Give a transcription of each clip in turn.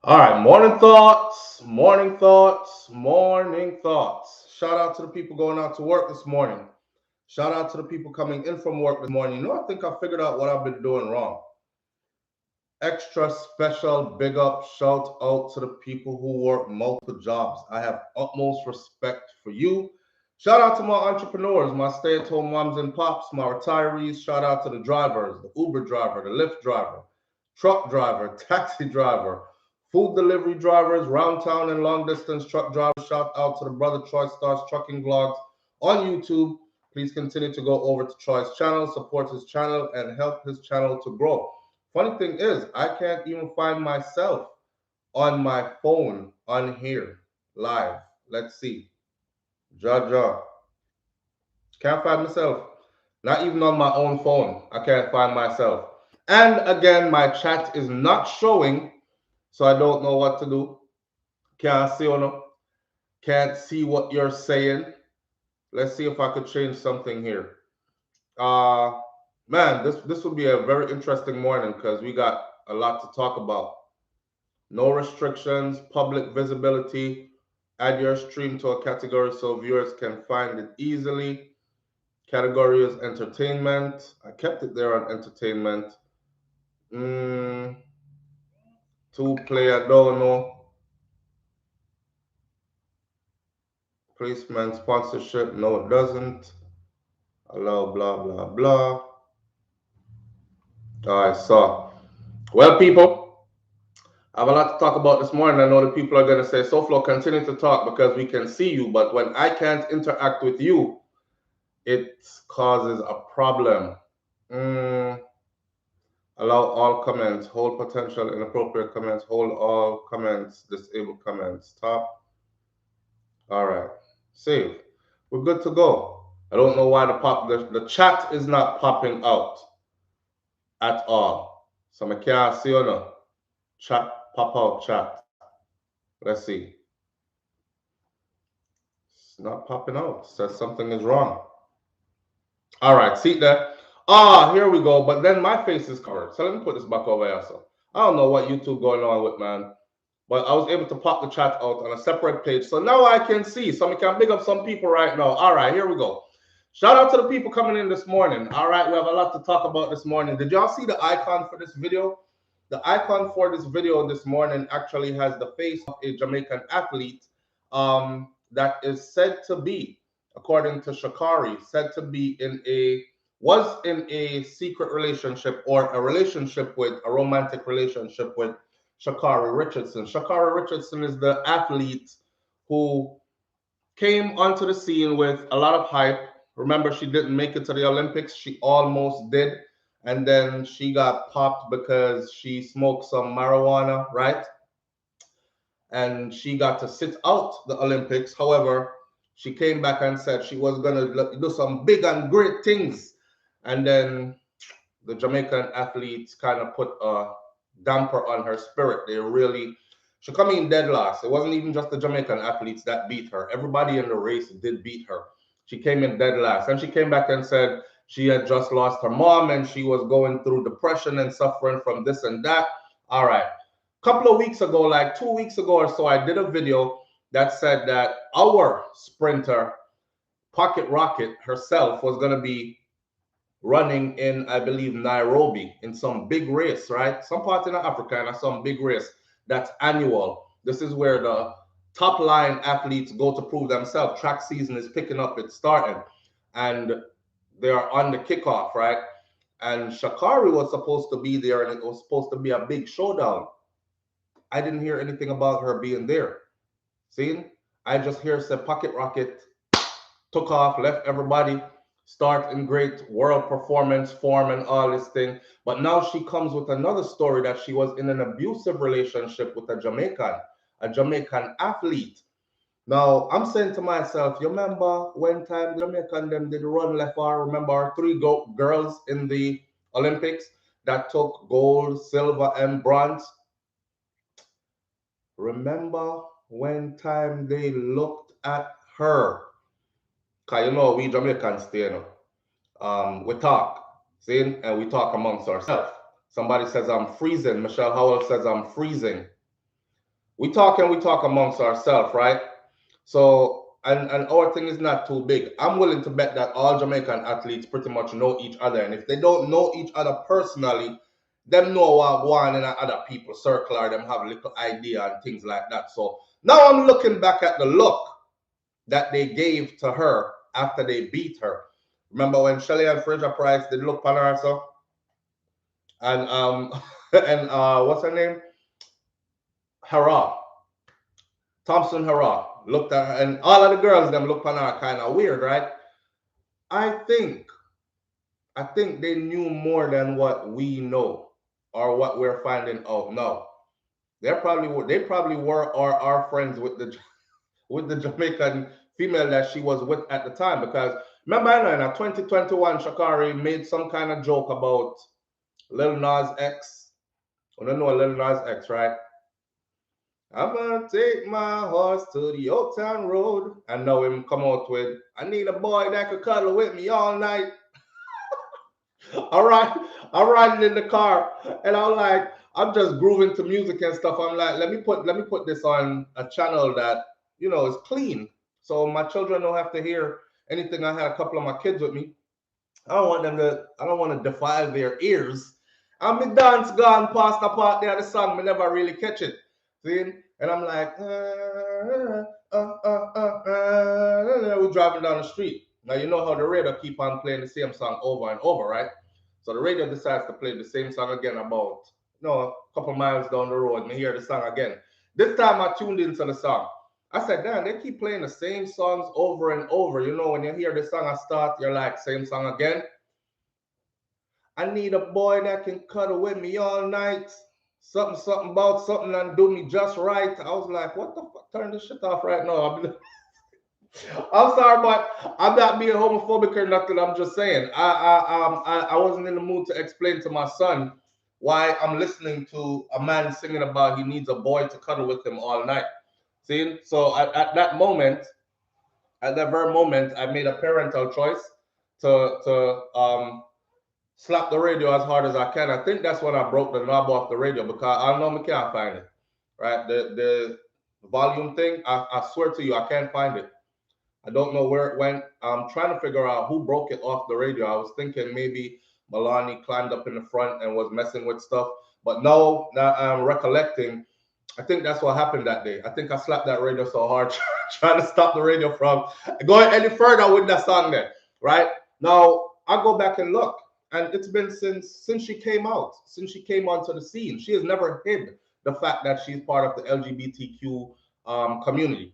All right, morning thoughts, morning thoughts, morning thoughts. Shout out to the people going out to work this morning. Shout out to the people coming in from work this morning. I think I figured out what I've been doing wrong. Extra special big up shout out to the people who work multiple jobs. I have utmost respect for you. Shout out to my entrepreneurs, my stay at home moms and pops, my retirees. Shout out to the drivers, the Uber driver, the Lyft driver, truck driver, taxi driver, food delivery drivers, round town and long distance truck drivers. Shout out to the brother Troy Stars Trucking Vlogs on YouTube. Please continue to go over to Troy's channel, support his channel, and help his channel to grow. Funny thing is, I can't even find myself on my phone on here live. Let's see. Jaja. Can't find myself. Not even on my own phone. I can't find myself. And again, my chat is not showing, so I don't know what to do. Can't see or no. Can't see what you're saying. Let's see if I could change something here. Uh Man, this will be a very interesting morning because we got a lot to talk about. No restrictions, public visibility. Add your stream to a category so viewers can find it easily. Category is entertainment. I kept it there on entertainment. Mm, two player, don't know. Placement, sponsorship. No, it doesn't. Allow, blah, blah, blah. All right, so, well, people, I have a lot to talk about this morning. I know that people are going to say, SouFlo, continue to talk because we can see you. But when I can't interact with you, it causes a problem. Mm, Allow all comments, hold potential inappropriate comments, hold all comments, disable comments, stop. All right, save. We're good to go. I don't know why the chat is not popping out at all. So I can't see or no. Chat, pop out chat. Let's see. It's not popping out. Says something is wrong. All right, see that? Here we go. But then my face is covered. So let me put this back over here. So I don't know what YouTube going on with, man. But I was able to pop the chat out on a separate page. So now I can see. So I can big up some people right now. All right, here we go. Shout out to the people coming in this morning. All right, we have a lot to talk about this morning. Did y'all see the icon for this video? The icon for this video this morning actually has the face of a Jamaican athlete that is said to be, according to Sha'carri, said to be was in a secret relationship or a relationship with a romantic relationship with Sha'carri Richardson. Sha'carri Richardson is the athlete who came onto the scene with a lot of hype. Remember, she didn't make it to the Olympics. She almost did. And then she got popped because she smoked some marijuana, right? And she got to sit out the Olympics. However, she came back and said she was going to do some big and great things. And then the Jamaican athletes kind of put a damper on her spirit. She come in dead last. It wasn't even just the Jamaican athletes that beat her. Everybody in the race did beat her. She came in dead last. And she came back and said she had just lost her mom and she was going through depression and suffering from this and that. All right. A couple of weeks ago, like 2 weeks ago or so, I did a video that said that our sprinter, Pocket Rocket herself, was going to be running in, I believe, Nairobi in some big race, right? Some part in Africa and some big race that's annual. This is where the top line athletes go to prove themselves. Track season is picking up, it's starting, and they are on the kickoff, right? And Sha'carri was supposed to be there, and it was supposed to be a big showdown. I didn't hear anything about her being there. See, I just hear said Pocket Rocket took off, left everybody, start in great world performance form and all this thing. But now she comes with another story that she was in an abusive relationship with a Jamaican athlete. Now I'm saying to myself, you remember when time the Jamaican them did run left or remember our three girls in the Olympics that took gold, silver, and bronze? Remember when time they looked at her? Cause we Jamaicans stay, we talk, see, and we talk amongst ourselves. Somebody says I'm freezing. Michelle Howell says I'm freezing. we talk amongst ourselves, right? So, and our thing is not too big. I'm willing to bet that all Jamaican athletes pretty much know each other, and if they don't know each other personally, them know what one and other people circle or them have a little idea and things like that. So now I'm looking back at the look that they gave to her after they beat her. Remember when Shelly and Fraser Price did look on her so? And and what's her name? Hurrah. Thompson Hurrah looked at her, and all of the girls them looked on her kind of weird, right? I think they knew more than what we know or what we're finding out now. They probably were our friends with the Jamaican female that she was with at the time, because remember in 2021 Sha'carri made some kind of joke about Lil Nas X. I don't know Lil Nas X, right? I'm gonna take my horse to the Old Town Road. And now him come out with, I need a boy that could cuddle with me all night. All right, I'm riding in the car, and I'm like, I'm just grooving to music and stuff. I'm like, let me put this on a channel that is clean, so my children don't have to hear anything. I had a couple of my kids with me. I don't want to defile their ears. And me dance gone past the part there, the song, me never really catch it. See? And I'm like, we're driving down the street. Now, you know how the radio keep on playing the same song over and over, right? So the radio decides to play the same song again about, a couple miles down the road, and hear the song again. This time I tuned into the song. I said, damn, they keep playing the same songs over and over. When you hear the song I start, you're like, same song again. I need a boy that can cuddle with me all night. Something about something and do me just right. I was like, what the fuck? Turn this shit off right now. I'm sorry, but I'm not being homophobic or nothing. I'm just saying. I wasn't in the mood to explain to my son why I'm listening to a man singing about he needs a boy to cuddle with him all night. See? So at that moment, at that very moment, I made a parental choice to slap the radio as hard as I can. I think that's when I broke the knob off the radio, because I know I can't find it. Right? The volume thing, I swear to you, I can't find it. I don't know where it went. I'm trying to figure out who broke it off the radio. I was thinking maybe Milani climbed up in the front and was messing with stuff. But no, now I'm recollecting. I think that's what happened that day. I think I slapped that radio so hard trying to stop the radio from going any further with that song there. Right? Now, I go back and look. And it's been since she came out, since she came onto the scene. She has never hid the fact that she's part of the LGBTQ community.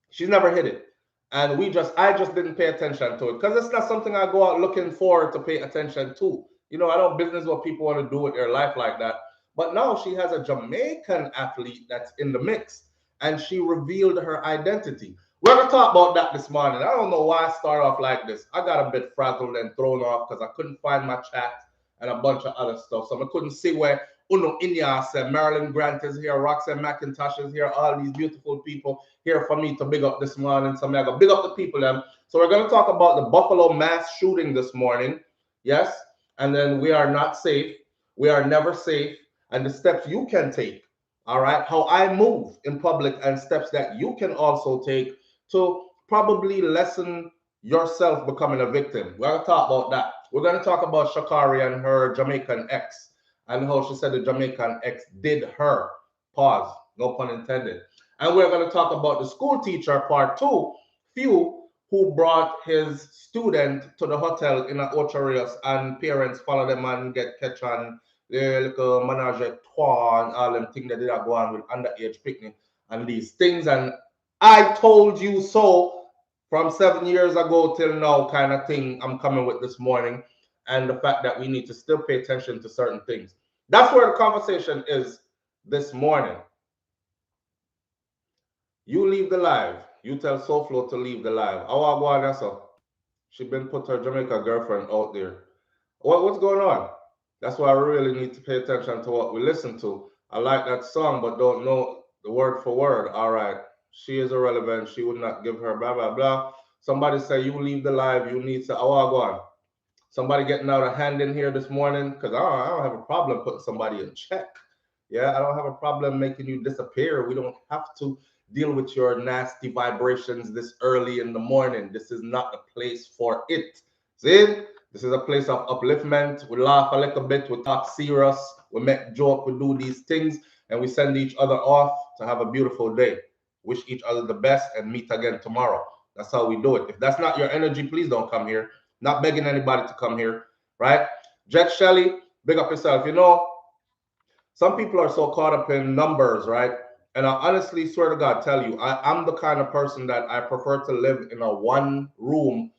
She's never hid it. And I just didn't pay attention to it, because it's not something I go out looking for to pay attention to. I don't business what people want to do with their life like that. But now she has a Jamaican athlete that's in the mix, and she revealed her identity. We're going to talk about that this morning. I don't know why I start off like this. I got a bit frazzled and thrown off because I couldn't find my chat and a bunch of other stuff. So I couldn't see where Uno Inyas and Marilyn Grant is here, Roxanne McIntosh is here, all these beautiful people here for me to big up this morning. So I'm going to big up the people then. So we're going to talk about the Buffalo mass shooting this morning. Yes. And then we are not safe. We are never safe. And the steps you can take. All right. How I move in public and steps that you can also take to probably lessen yourself becoming a victim. We're going to talk about that. We're going to talk about Sha'carri and her Jamaican ex, and how she said the Jamaican ex did her. Pause. No pun intended. And we're going to talk about the school teacher part 2, Few, who brought his student to the hotel in Ocho Rios, and parents follow them and get catch on the little menage a trois and all them things that did go on with underage picnic and these things. And I told you so from 7 years ago till now kind of thing I'm coming with this morning, and the fact that we need to still pay attention to certain things. That's where the conversation is this morning. You leave the live. You tell SouFLo to leave the live. I want to go on there, so she been put her Jamaica girlfriend out there. What's going on? That's why I really need to pay attention to what we listen to. I like that song, but don't know the word for word. All right. She is irrelevant. She would not give her blah, blah, blah. Somebody say you leave the live. You need to. I want to go on. Somebody getting out a hand in here this morning, because I don't have a problem putting somebody in check. Yeah, I don't have a problem making you disappear. We don't have to deal with your nasty vibrations this early in the morning. This is not the place for it. See? This is a place of upliftment. We laugh a little bit, we talk serious, we make joke, we do these things, and we send each other off to have a beautiful day. Wish each other the best and meet again tomorrow. That's how we do it. If that's not your energy, please don't come here. Not begging anybody to come here, right? Jet Shelley, big up yourself. You know, some people are so caught up in numbers, right? And I honestly swear to God, tell you, I'm the kind of person that I prefer to live in a one room,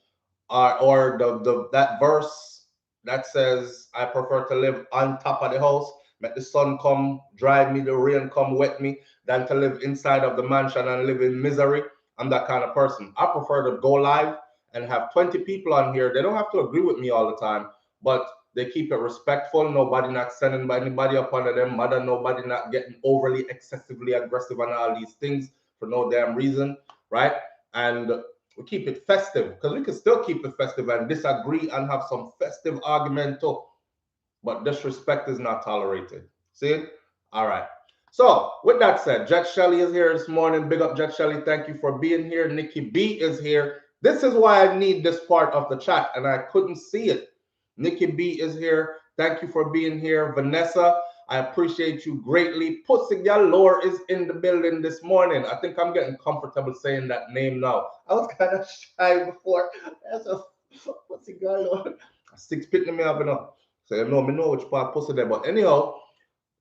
or the that verse that says, I prefer to live on top of the house, let the sun come dry me, the rain come wet me, than to live inside of the mansion and live in misery. I'm that kind of person. I prefer to go live and have 20 people on here. They don't have to agree with me all the time, but they keep it respectful. Nobody not sending anybody up under them mother. Nobody not getting overly excessively aggressive and all these things for no damn reason, right? And we keep it festive, because we can still keep it festive and disagree and have some festive argument too. But disrespect is not tolerated. See? All right. So, with that said, Jet Shelley is here this morning. Big up, Jet Shelley. Thank you for being here. Nikki B is here. This is why I need this part of the chat, and I couldn't see it. Nikki B is here. Thank you for being here. Vanessa, I appreciate you greatly. Pussy Galore is in the building this morning. I think I'm getting comfortable saying that name now. I was kind of shy before. That's a Pussy Galore. Six picking me up enough. So you know, me know which part pussy there. But anyhow,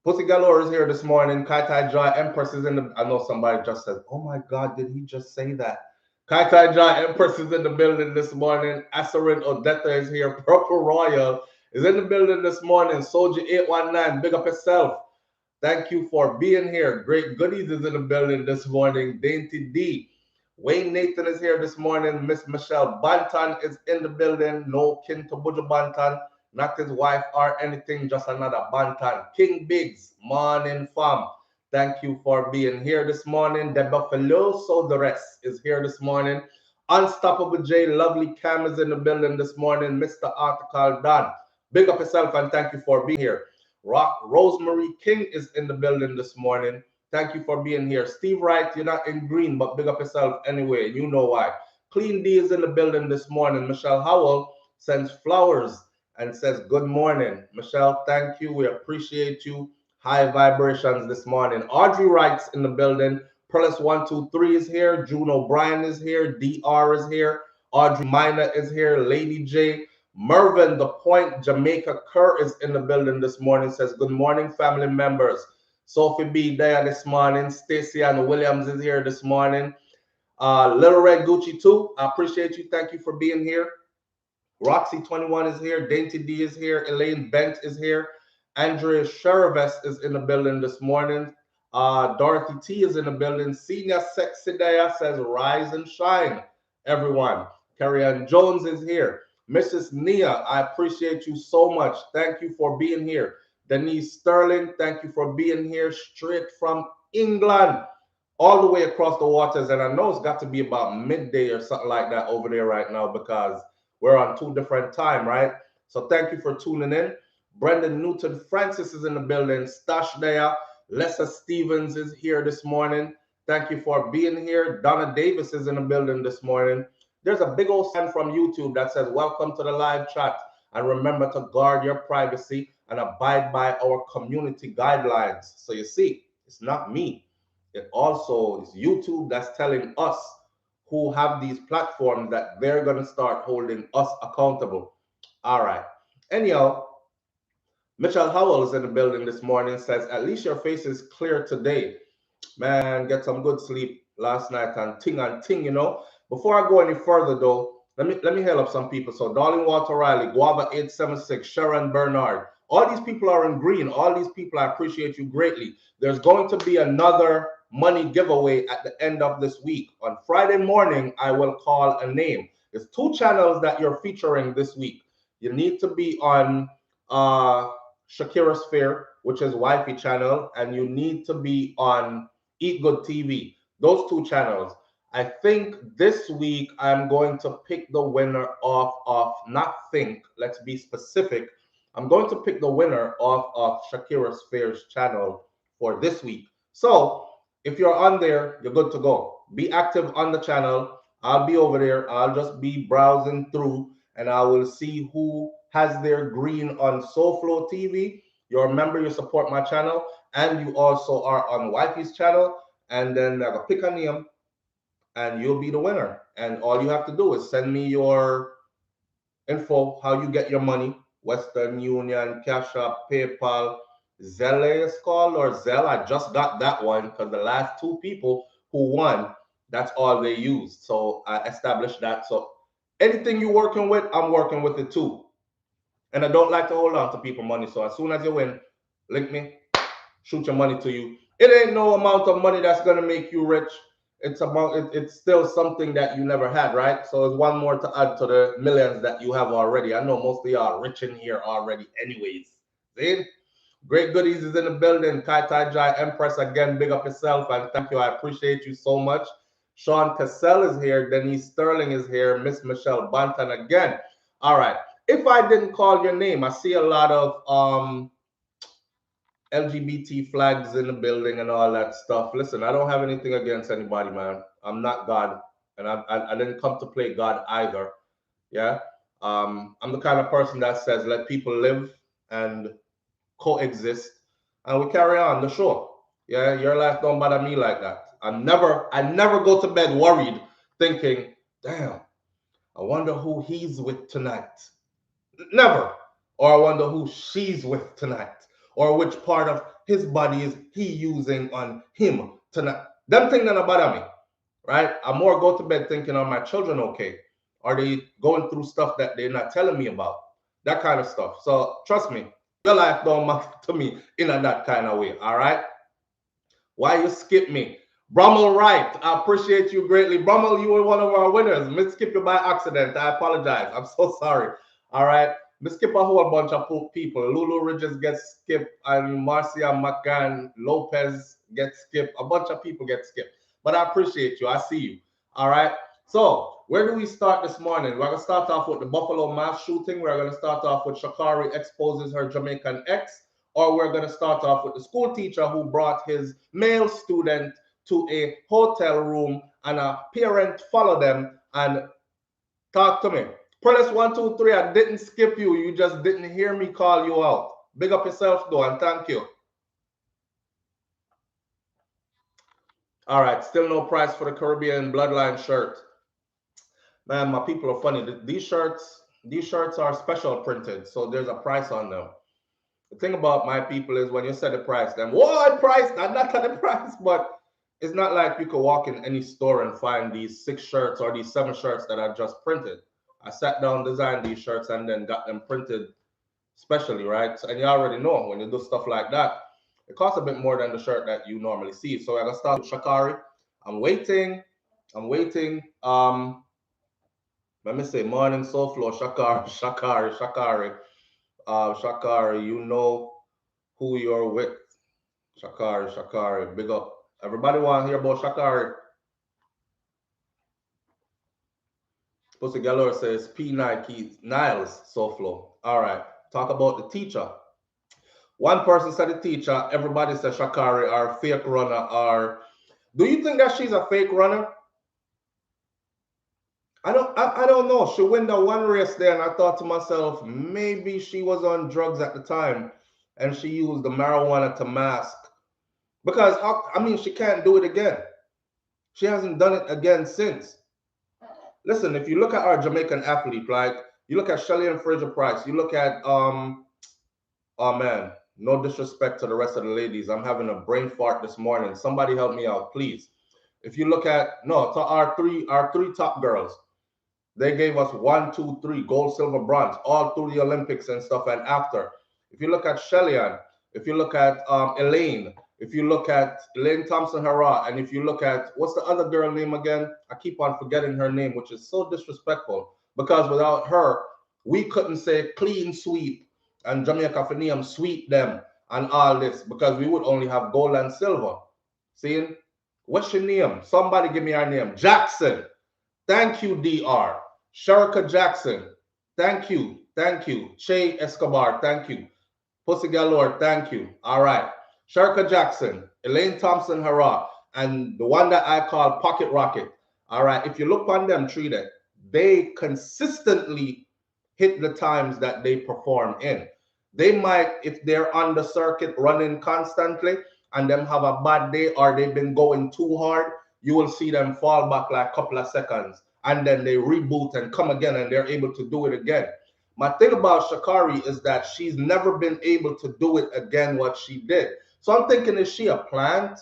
Pussy Galore is here this morning. Kai Tai Joy Empress is in the. I know somebody just said, "Oh my God, did he just say that?" Kai Tai Joy Empress is in the building this morning. Asarin Odetta is here. Purple Royal is in the building this morning. Soldier 819, big up yourself. Thank you for being here. Great Goodies is in the building this morning. Dainty D. Wayne Nathan is here this morning. Miss Michelle Banton is in the building. No kin to Buju Banton, not his wife or anything, just another Banton. King Biggs, morning fam. Thank you for being here this morning. The Buffalo So the rest is here this morning. Unstoppable J, lovely Cam is in the building this morning. Mr. Article Don. Big up yourself and thank you for being here. Rosemary King is in the building this morning. Thank you for being here. Steve Wright, you're not in green, but big up yourself anyway. You know why. Clean D is in the building this morning. Michelle Howell sends flowers and says, good morning. Michelle, thank you. We appreciate you. High vibrations this morning. Audrey Wright's in the building. Perlis123 is here. June O'Brien is here. DR is here. Audrey Minor is here. Lady J. Mervyn, the Point Jamaica Kerr is in the building this morning. Says, good morning, family members. Sophie B there this morning. Stacy and Williams is here this morning. Little Red Gucci too. I appreciate you. Thank you for being here. Roxy 21 is here. Dainty D is here. Elaine Bent is here. Andrea Sherives is in the building this morning. Dorothy T is in the building. Senior Sexy Daya says, rise and shine, everyone. Carrie Ann Jones is here. Mrs. Nia, I appreciate you so much. Thank you for being here. Denise Sterling, thank you for being here straight from England, all the way across the waters. And I know it's got to be about midday or something like that over there right now, because we're on two different time, right? So thank you for tuning in. Brendan Newton Francis is in the building. Stash there. Lessa Stevens is here this morning. Thank you for being here. Donna Davis is in the building this morning. There's a big old sign from YouTube that says, welcome to the live chat. And remember to guard your privacy and abide by our community guidelines. So you see, it's not me. It also is YouTube that's telling us who have these platforms that they're going to start holding us accountable. All right. Anyhow, Mitchell Howell is in the building this morning. Says, at least your face is clear today. Man, get some good sleep last night and ting, you know. Before I go any further though, let me hail up some people. So Darling Walter Riley, Guava 876, Sharon Bernard. All these people are in green. All these people, I appreciate you greatly. There's going to be another money giveaway at the end of this week. On Friday morning, I will call a name. There's two channels that you're featuring this week. You need to be on Sha'carri Sphere, which is Wi-Fi channel, and you need to be on Eat Good TV. Those two channels. I think this week I'm going to pick the winner not think, let's be specific. I'm going to pick the winner of Sha'carri Sphere's channel for this week. So if you're on there, you're good to go. Be active on the channel. I'll be over there. I'll just be browsing through and I will see who has their green on SouFLoTV. You're a member, you support my channel, and you also are on Wifey's channel. And then I pick a name and you'll be the winner. And all you have to do is send me your info, how you get your money, Western Union, Cash App, PayPal, Zelle is called, or Zelle. I just got that one because the last two people who won, that's all they used. So I established that. So anything you're working with, I'm working with it too. And I don't like to hold on to people money. So as soon as you win, link me, shoot your money to you. It ain't no amount of money that's gonna make you rich. It's still something that you never had, right? So it's one more to add to the millions that you have already. I know most of y'all are rich in here already anyways. See? Great goodies is in the building. Kai Tai Jai Empress, again, big up yourself and thank you. I appreciate you so much. Sean Cassell is here. Denise Sterling is here. Miss Michelle Banton again. All right. If I didn't call your name, I see a lot of LGBT flags in the building and all that stuff. Listen, I don't have anything against anybody, man. I'm not God, and I didn't come to play God either. Yeah, I'm the kind of person that says let people live and coexist, and we carry on the show. Yeah, your life don't bother me like that. I never go to bed worried, thinking, damn, I wonder who he's with tonight. Never. Or I wonder who she's with tonight. Or which part of his body is he using on him tonight. Them things that bother me, right? I more go to bed thinking, are my children okay? Are they going through stuff that they're not telling me about? That kind of stuff. So trust me, your life don't matter to me in that kind of way, all right? Why you skip me? Brummel Wright, I appreciate you greatly. Brummel, you were one of our winners. Me skip you by accident. I apologize. I'm so sorry. All right. Me skip a whole bunch of people. Lulu Ridges gets skipped, and Marcia McGann Lopez gets skipped. A bunch of people get skipped. But I appreciate you. I see you. All right. So where do we start this morning? We're going to start off with the Buffalo mass shooting. We're going to start off with Sha'carri exposes her Jamaican ex. Or we're going to start off with the school teacher who brought his male student to a hotel room and a parent followed them and talk to me. Press 1, 2, 3. I didn't skip you. You just didn't hear me call you out. Big up yourself though and thank you. All right, still no price for the Caribbean Bloodline shirt. Man, my people are funny. These shirts are special printed, so there's a price on them. The thing about my people is when you set the price, then what price? Not at the price, but it's not like you could walk in any store and find these 6 shirts or these 7 shirts that I just printed. I sat down, designed these shirts, and then got them printed specially, right? And you already know when you do stuff like that, it costs a bit more than the shirt that you normally see. So I'm gonna start with Sha'carri. I'm waiting. Let me say morning SouFlo, Sha'carri. Sha'carri, you know who you're with. Sha'carri, big up. Everybody want to hear about Sha'carri. Pussy Galore says P Nike Niles SouFlo. All right, talk about the teacher. One person said the teacher. Everybody said Sha'carri are fake runner. Or do you think that she's a fake runner? I don't know. She won the one race there, and I thought to myself, maybe she was on drugs at the time, and she used the marijuana to mask. Because I mean, she can't do it again. She hasn't done it again since. Listen, if you look at our Jamaican athlete, like you look at Shelly and Fraser Price, you look at oh man, no disrespect to the rest of the ladies. I'm having a brain fart this morning. Somebody help me out, please. If you look at to our three top girls. They gave us 1, 2, 3, gold, silver, bronze, all through the Olympics and stuff. And after, if you look at Shellyan, if you look at Elaine, if you look at Elaine Thompson-Herah, and if you look at, what's the other girl name again? I keep on forgetting her name, which is so disrespectful. Because without her, we couldn't say clean sweep and Jamaica Finium sweep them and all this because we would only have gold and silver. See? What's your name? Somebody give me her name. Jackson. Thank you, DR. Sherika Jackson, thank you. Che Escobar, thank you. Pussy Galore, thank you. All right. Sha'carri Jackson, Elaine Thompson-Herah, and the one that I call Pocket Rocket. All right, if you look on them three, that they consistently hit the times that they perform in. They might, if they're on the circuit running constantly and them have a bad day or they've been going too hard, you will see them fall back like a couple of seconds and then they reboot and come again and they're able to do it again. My thing about Sha'carri is that she's never been able to do it again what she did. So I'm thinking, is she a plant?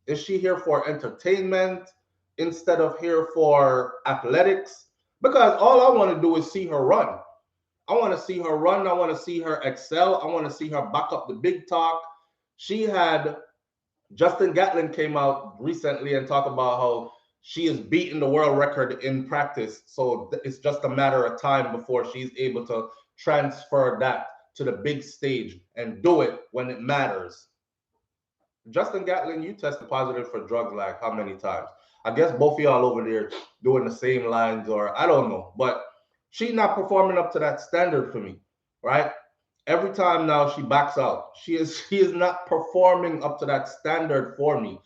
Is she here for entertainment instead of here for athletics? Because all I want to do is see her run. I want to see her run. I want to see her excel. I want to see her back up the big talk. She had Justin Gatlin came out recently and talked about how she is beating the world record in practice. So it's just a matter of time before she's able to transfer that to the big stage and do it when it matters. Justin Gatlin, you tested positive for drugs like how many times? I guess both of y'all over there doing the same lines, or I don't know. But she's not performing up to that standard for me, right? Every time now she backs out. She is not performing up to that standard for me.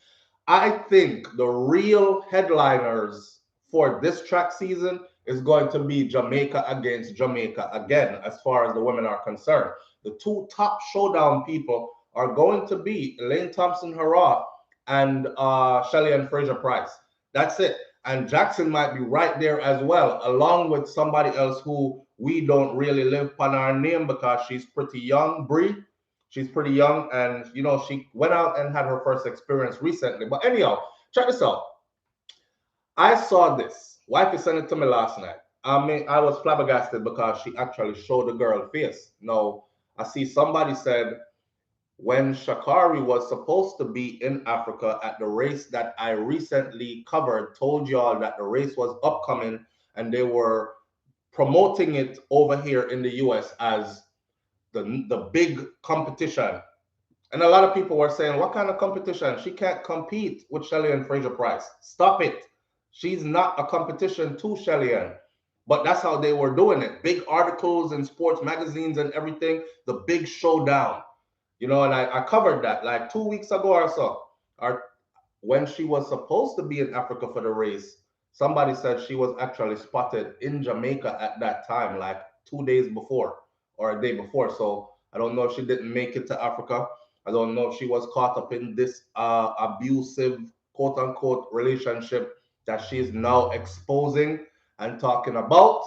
I think the real headliners for this track season is going to be Jamaica against Jamaica again, as far as the women are concerned. The two top showdown people are going to be Elaine Thompson-Herah and Shelly-Ann Fraser-Pryce. That's it. And Jackson might be right there as well, along with somebody else who we don't really live on our name because she's pretty young, Bree. She's pretty young, and you know, she went out and had her first experience recently. But anyhow, check this out. I saw this. Wifey sent it to me last night. I mean, I was flabbergasted because she actually showed the girl face. Now, I see somebody said when Sha'carri was supposed to be in Africa at the race that I recently covered, told y'all that the race was upcoming and they were promoting it over here in the US as the big competition. And a lot of people were saying, what kind of competition? She can't compete with Shelly-Ann Fraser-Pryce. Stop it. She's not a competition to Shelly-Ann. But that's how they were doing it. Big articles in sports magazines and everything, the big showdown. You know, and I covered that like 2 weeks ago or so. When she was supposed to be in Africa for the race, somebody said she was actually spotted in Jamaica at that time, like 2 days before or a day before. So I don't know if she didn't make it to Africa. I don't know if she was caught up in this abusive, quote unquote, relationship that she's now exposing and talking about.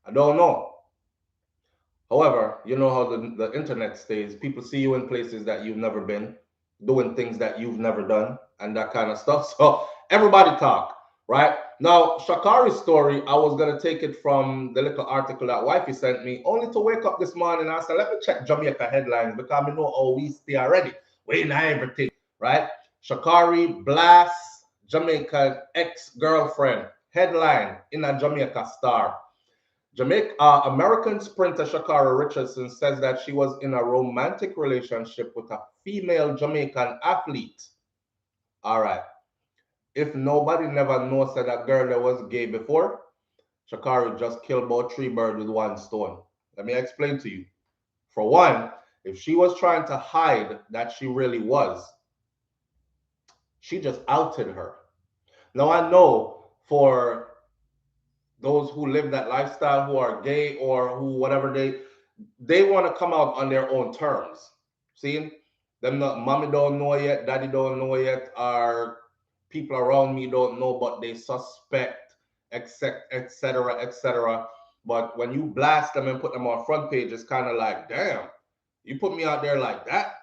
I don't know. However, you know how the internet stays. People see you in places that you've never been, doing things that you've never done, and that kind of stuff. So everybody talk, right? Now, Sha'carri's story, I was going to take it from the little article that Wifey sent me, only to wake up this morning and I said, let me check Jamaica headlines because I know how we stay already. We know everything, right? Sha'carri blasts Jamaica's ex-girlfriend. Headline in a Jamaica Star. American sprinter Sha'carri Richardson says that she was in a romantic relationship with a female Jamaican athlete. All right. If nobody never knows that that girl that was gay before, Sha'carri just killed about 3 birds with 1 stone. Let me explain to you. For one, if she was trying to hide that she really was, she just outed her. Now I know for those who live that lifestyle, who are gay or who whatever, they want to come out on their own terms. See, them not, mommy don't know yet, daddy don't know yet, or people around me don't know, but they suspect, etc., etc., etc. But when you blast them and put them on front page, it's kind of like, damn, you put me out there like that.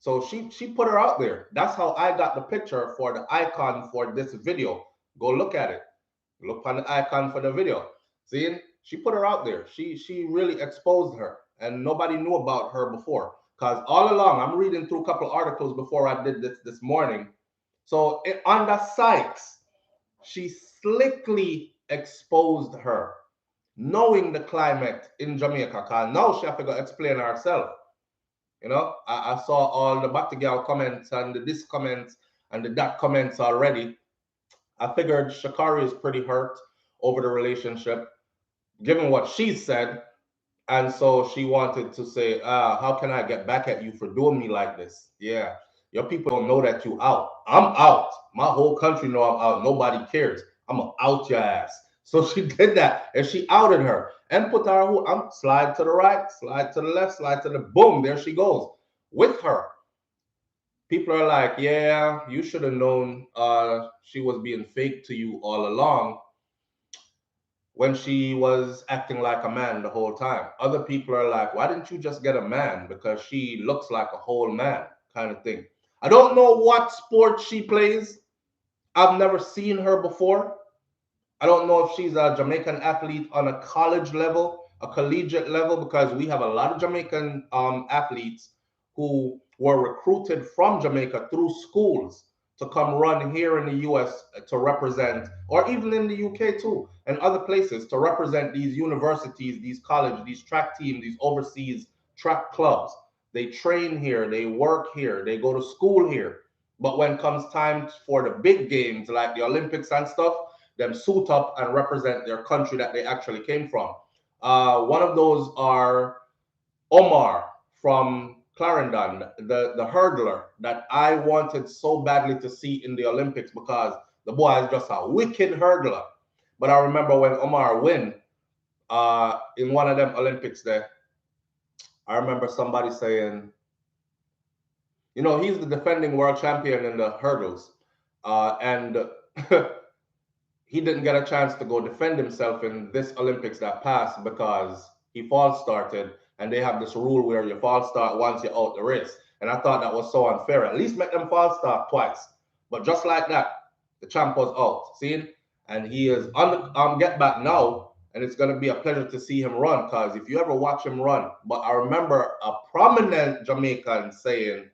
So she put her out there. That's how I got the picture for the icon for this video. Go look at it. Look on the icon for the video. See, she put her out there. She really exposed her, and nobody knew about her before. Because all along, I'm reading through a couple articles before I did this morning. So on the sites, she slickly exposed her, knowing the climate in Jamaica. Because now she have to go explain herself. You know, I saw all the Battigirl comments and the this comments and the that comments already. I figured Sha'carri is pretty hurt over the relationship, given what she said. And so she wanted to say, how can I get back at you for doing me like this? Yeah, your people don't know that you out. I'm out. My whole country know I'm out. Nobody cares. I'm gonna out your ass. So she did that, and she outed her and put her who I'm slide to the right, slide to the left, slide to the boom. There she goes with her. People are like, yeah, you should have known she was being fake to you all along when she was acting like a man the whole time. Other people are like, why didn't you just get a man? Because she looks like a whole man, kind of thing. I don't know what sport she plays. I've never seen her before. I don't know if she's a Jamaican athlete on a college level, a collegiate level, because we have a lot of Jamaican athletes who were recruited from Jamaica through schools to come run here in the US to represent, or even in the UK too, and other places to represent these universities, these colleges, these track teams, these overseas track clubs. They train here, they work here, they go to school here. But when comes time for the big games like the Olympics and stuff, them suit up and represent their country that they actually came from. One of those are Omar from Clarendon, the hurdler that I wanted so badly to see in the Olympics because the boy is just a wicked hurdler. But I remember when Omar win in one of them Olympics there, I remember somebody saying, you know, he's the defending world champion in the hurdles. And he didn't get a chance to go defend himself in this Olympics that passed because he false started, and they have this rule where you false start once you're out the race. And I thought that was so unfair. At least make them false start twice. But just like that, the champ was out. See? And he is on the get back now, and it's going to be a pleasure to see him run because if you ever watch him run, but I remember a prominent Jamaican saying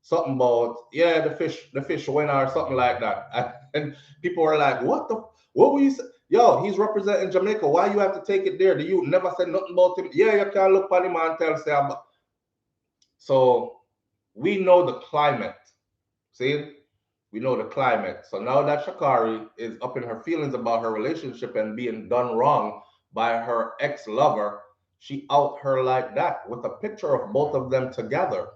something about yeah the fish winner or something like that, and people were like, what were you say? Yo, he's representing Jamaica, why you have to take it there? The youth never said nothing about him. Yeah, you can't look at him and tell say about. So we know the climate. See, we know the climate. So now that Sha'carri is up in her feelings about her relationship and being done wrong by her ex-lover, she out her like that with a picture of both of them together.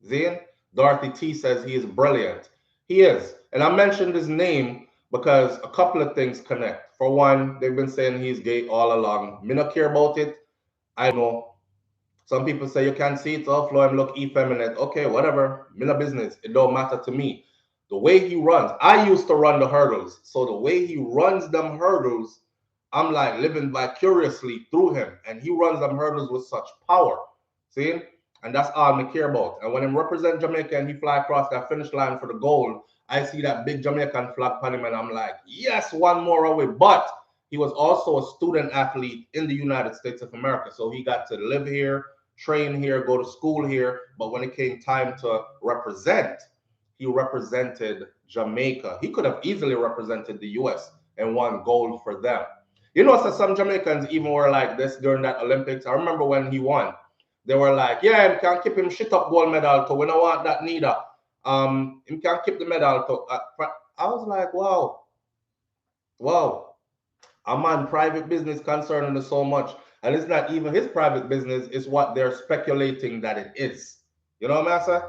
Zian, Dorothy T says he is brilliant. He is. And I mentioned his name because a couple of things connect. For one, they've been saying he's gay all along. Me not care about it. I know. Some people say you can't see it off floor and look effeminate. Okay, whatever. Me no business. It don't matter to me. The way he runs, I used to run the hurdles. So the way he runs them hurdles, I'm like living vicariously through him. And he runs them hurdles with such power. See? And that's all I care about. And when him represent Jamaica and he fly across that finish line for the gold, I see that big Jamaican flag on him and I'm like, yes, one more away. But he was also a student athlete in the United States of America. So he got to live here, train here, go to school here. But when it came time to represent, he represented Jamaica. He could have easily represented the US and won gold for them. You know, so some Jamaicans even were like this during that Olympics. I remember when he won, they were like, yeah, him can keep him shit up gold medal too. We don't want that neither. Him can keep the medal too. I was like, wow. A man private business concerning us so much. And it's not even his private business, it's what they're speculating that it is. You know what I'm saying?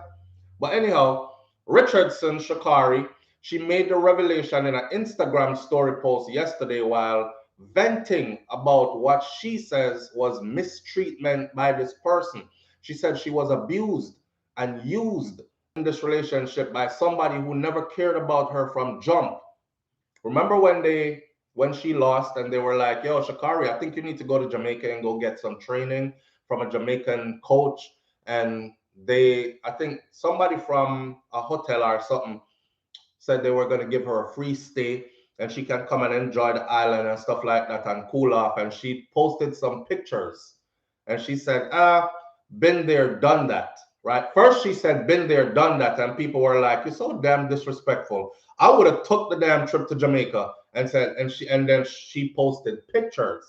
But anyhow, Richardson Sha'carri, she made the revelation in an Instagram story post yesterday while venting about what she says was mistreatment by this person. She said she was abused and used in this relationship by somebody who never cared about her from jump. Remember when she lost and they were like, yo, Sha'carri, I think you need to go to Jamaica and go get some training from a Jamaican coach. And I think somebody from a hotel or something said they were going to give her a free stay and she can come and enjoy the island and stuff like that and cool off. And she posted some pictures and she said, been there, done that, right? First she said, been there, done that. And people were like, you're so damn disrespectful. I would have took the damn trip to Jamaica and said, and then she posted pictures.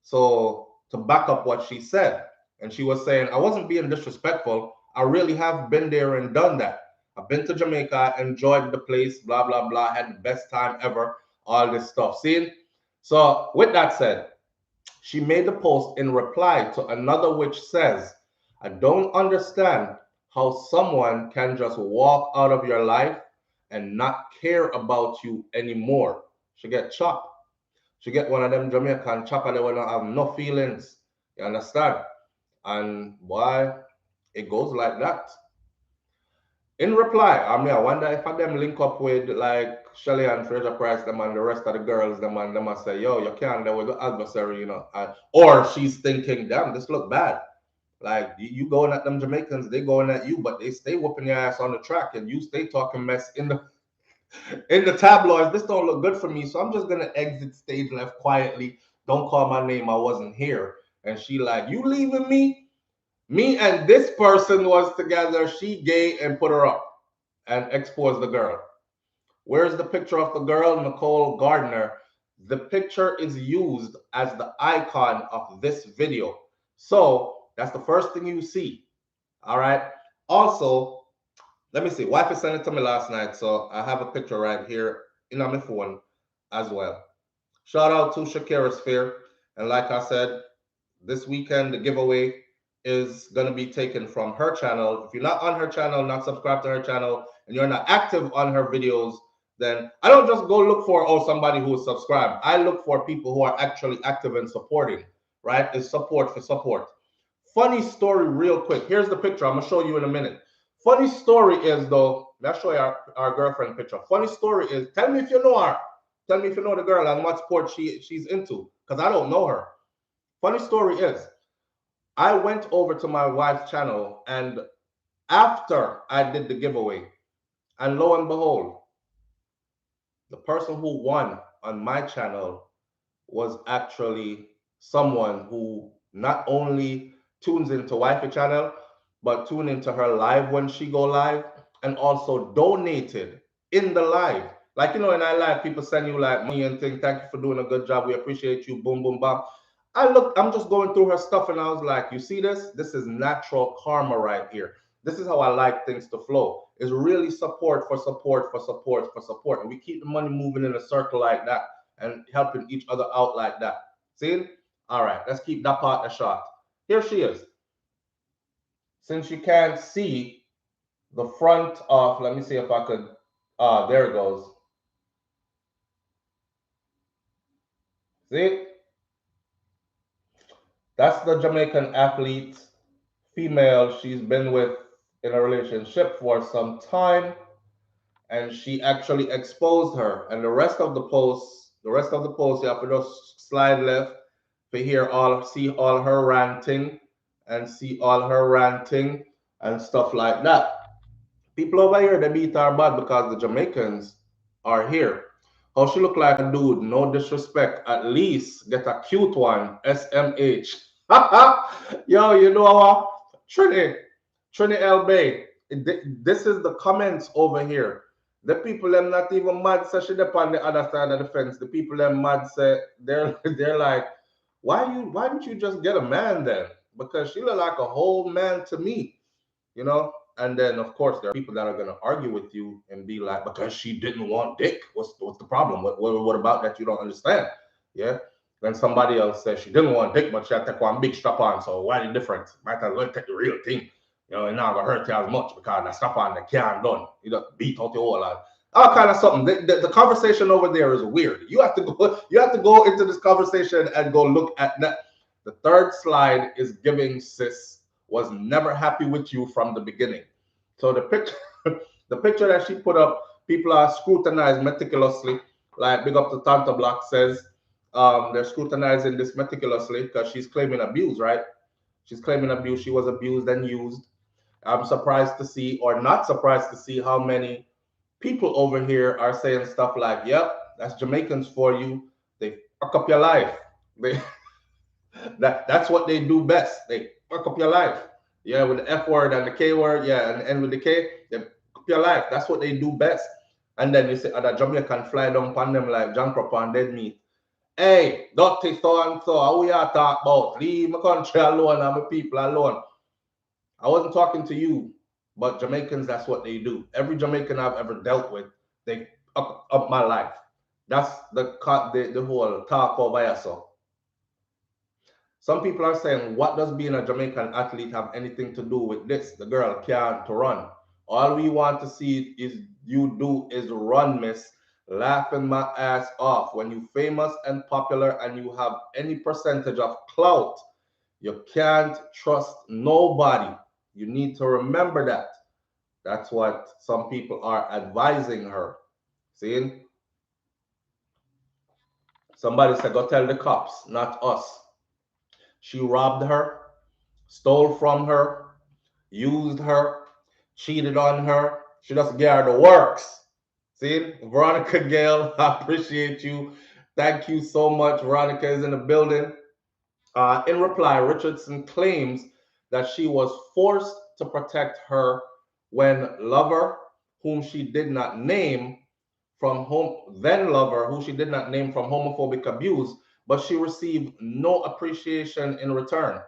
So to back up what she said, and she was saying, I wasn't being disrespectful. I really have been there and done that. I've been to Jamaica, enjoyed the place, blah, blah, blah, had the best time ever, all this stuff. See? So with that said, She made the post in reply to another which says, I don't understand how someone can just walk out of your life and not care about you anymore. She get chopped. She get one of them Jamaican chopper that will not have no feelings. You understand? And why it goes like that. In reply, I wonder if I them link up with like Shelly and Fraser Price, them and the rest of the girls, them and them say, yo, you can't there with the adversary, you know. Or she's thinking, damn, this look bad. Like you going at them Jamaicans, they going at you, but they stay whooping your ass on the track and you stay talking mess in the tabloids. This don't look good for me. So I'm just gonna exit stage left quietly. Don't call my name. I wasn't here. And she like, you leaving me? Me and this person was together. She gay and put her up and exposed the girl. Where's the picture of the girl, Nicole Gardner? The picture is used as the icon of this video. So that's the first thing you see. All right. Also, let me see. Wife sent it to me last night, so I have a picture right here in on my phone as well. Shout out to Sha'carri Sphere. And like I said, this weekend the giveaway is going to be taken from her channel. If you're not on her channel, not subscribed to her channel, and you're not active on her videos, then I don't just go look for somebody who is subscribed. I look for people who are actually active and supporting, right? It's support for support. Funny story real quick. Here's the picture. I'm gonna show you in a minute. Funny story is though, let's show you our girlfriend picture. Funny story is, tell me if you know her. Tell me if you know the girl and what sport she's into, because I don't know her. Funny story is, I went over to my wife's channel and after I did the giveaway, and lo and behold, the person who won on my channel was actually someone who not only tunes into wifey channel, but tune into her live when she go live, and also donated in the live. Like, you know, in our live, people send you like money and things. Thank you for doing a good job. We appreciate you. Boom, boom, bam. I'm just going through her stuff and I was like, you see this? This is natural karma right here. This is how I like things to flow. It's really support for support for support for support. And we keep the money moving in a circle like that and helping each other out like that. See? All right, let's keep that part a shot. Here she is. Since you can't see the front of, let me see if I could, there it goes. See? That's the Jamaican athlete, female. She's been with in a relationship for some time, and she actually exposed her. And the rest of the post, you have to just slide left to see all her ranting and stuff like that. People over here, they beat her bad because the Jamaicans are here. How she look like a dude, no disrespect. At least get a cute one, SMH. Yo, you know what? Trini L. Bay. This is the comments over here. The people them not even mad say she on the other side of the fence. The people them mad say they're like, why didn't you just get a man then? Because she look like a whole man to me, you know? And then of course there are people that are gonna argue with you and be like, because she didn't want dick. What's the problem? What about that you don't understand? Yeah. Then somebody else says she didn't want dick, but she had to take one big strap on. So why the difference? Might as well take the real thing. You know, it's not gonna hurt you as much because the strap on the can't done. You just beat out the whole lot. All kind of something. The conversation over there is weird. You have to go into this conversation and go look at that. The third slide is giving sis was never happy with you from the beginning. So the picture, the picture that she put up, people are scrutinized meticulously. Like big up to Tanta Block says, they're scrutinizing this meticulously because she's claiming abuse, right? She's claiming abuse. She was abused and used. I'm surprised to see, or not surprised to see, how many people over here are saying stuff like, "Yep, that's Jamaicans for you. They fuck up your life. They that's what they do best. They fuck up your life. Yeah, with the F word and the K word, yeah, and end with the K, they fuck up your life. That's what they do best." And then you say, other Jamaican fly down upon them like junk upon dead meat. Hey, dirty so and so, how we are talk about? Leave my country alone and my people alone. I wasn't talking to you, but Jamaicans, that's what they do. Every Jamaican I've ever dealt with, they up my life. That's the whole talk over here. So Some people are saying, what does being a Jamaican athlete have anything to do with this? The girl can't run. All we want to see is you do is run, miss. Laughing my ass off. When you famous and popular and you have any percentage of clout, you can't trust nobody. You need to remember that. That's what some people are advising her. See? Somebody said, go tell the cops, not us. She robbed her, stole from her, used her, cheated on her. She just gave her the works. See? Veronica Gale, I appreciate you. Thank you so much. Veronica is in the building. In reply, Richardson claims that she was forced to protect her when lover, whom she did not name from then lover, who she did not name from homophobic abuse, but she received no appreciation in return.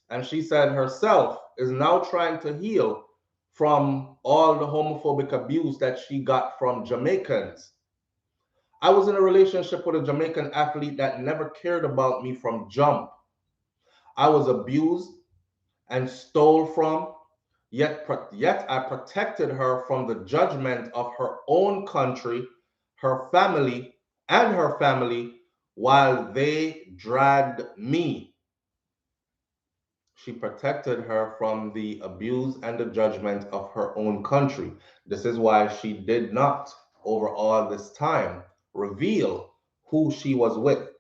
And she said herself is now trying to heal from all the homophobic abuse that she got from Jamaicans. I was in a relationship with a Jamaican athlete that never cared about me from jump. I was abused and stole from, yet I protected her from the judgment of her own country, her family, and her family while they dragged me. She protected her from the abuse and the judgment of her own country. This is why she did not, over all this time, reveal who she was with.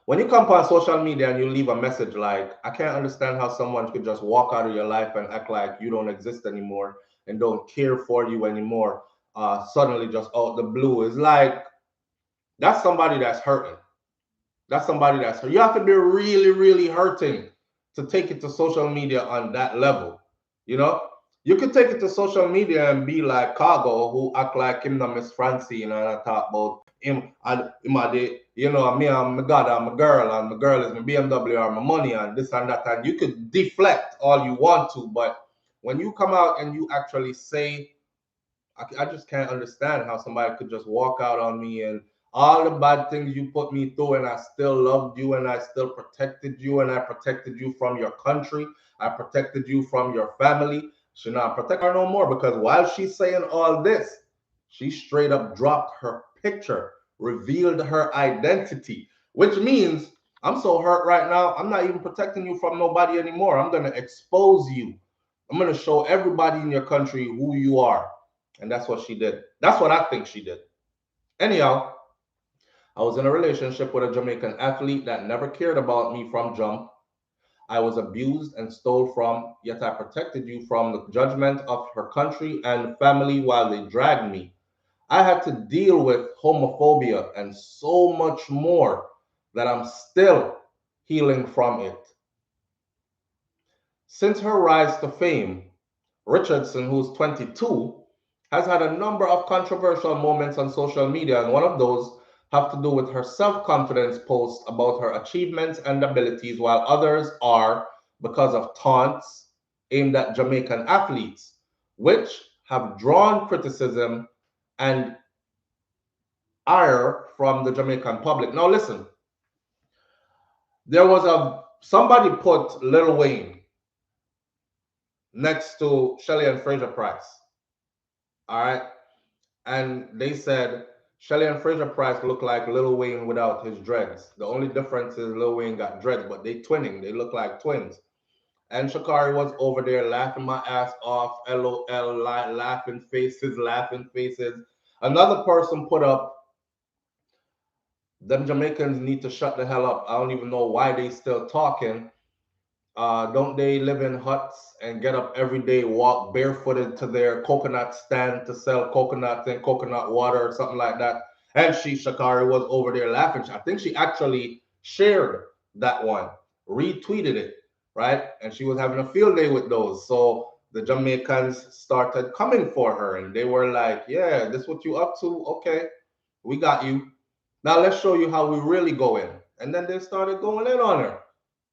When you come on social media and you leave a message like, I can't understand how someone could just walk out of your life and act like you don't exist anymore and don't care for you anymore, suddenly just out the blue, is like, that's somebody that's hurting. That's somebody that's hurt. You have to be really, really hurting to take it to social media on that level. You know, you could take it to social media and be like Cargo, who act like him, not Miss Francine, and I talk about him and you know, me, I'm a god, I'm a girl, and my girl is my BMW or my money, and this and that. And you could deflect all you want to, but when you come out and you actually say, I just can't understand how somebody could just walk out on me and all the bad things you put me through, and I still loved you and I still protected you and I protected you from your country. I protected you from your family. Should not protect her no more, because while she's saying all this, she straight up dropped her picture, revealed her identity, which means I'm so hurt right now. I'm not even protecting you from nobody anymore. I'm going to expose you. I'm going to show everybody in your country who you are. And that's what she did. That's what I think she did. Anyhow, I was in a relationship with a Jamaican athlete that never cared about me from jump. I was abused and stole from, yet I protected you from the judgment of her country and family while they dragged me. I had to deal with homophobia and so much more that I'm still healing from it. Since her rise to fame, Richardson, who's 22, has had a number of controversial moments on social media, and one of those have to do with her self-confidence posts about her achievements and abilities, while others are because of taunts aimed at Jamaican athletes, which have drawn criticism and ire from the Jamaican public. Now listen, there was somebody put Lil Wayne next to Shelly and Fraser Price. All right. And they said Shelly and Fraser Price look like Lil Wayne without his dreads. The only difference is Lil Wayne got dreads, but they twinning. They look like twins. And Sha'carri was over there laughing my ass off, LOL, laughing faces, laughing faces. Another person put up, them Jamaicans need to shut the hell up. I don't even know why they still talking. Don't they live in huts and get up every day, walk barefooted to their coconut stand to sell coconuts and coconut water or something like that? And Sha'carri was over there laughing. I think she actually shared that one, retweeted it, right? And she was having a field day with those. So the Jamaicans started coming for her and they were like, yeah, this what you up to? Okay, we got you. Now let's show you how we really go in. And then they started going in on her.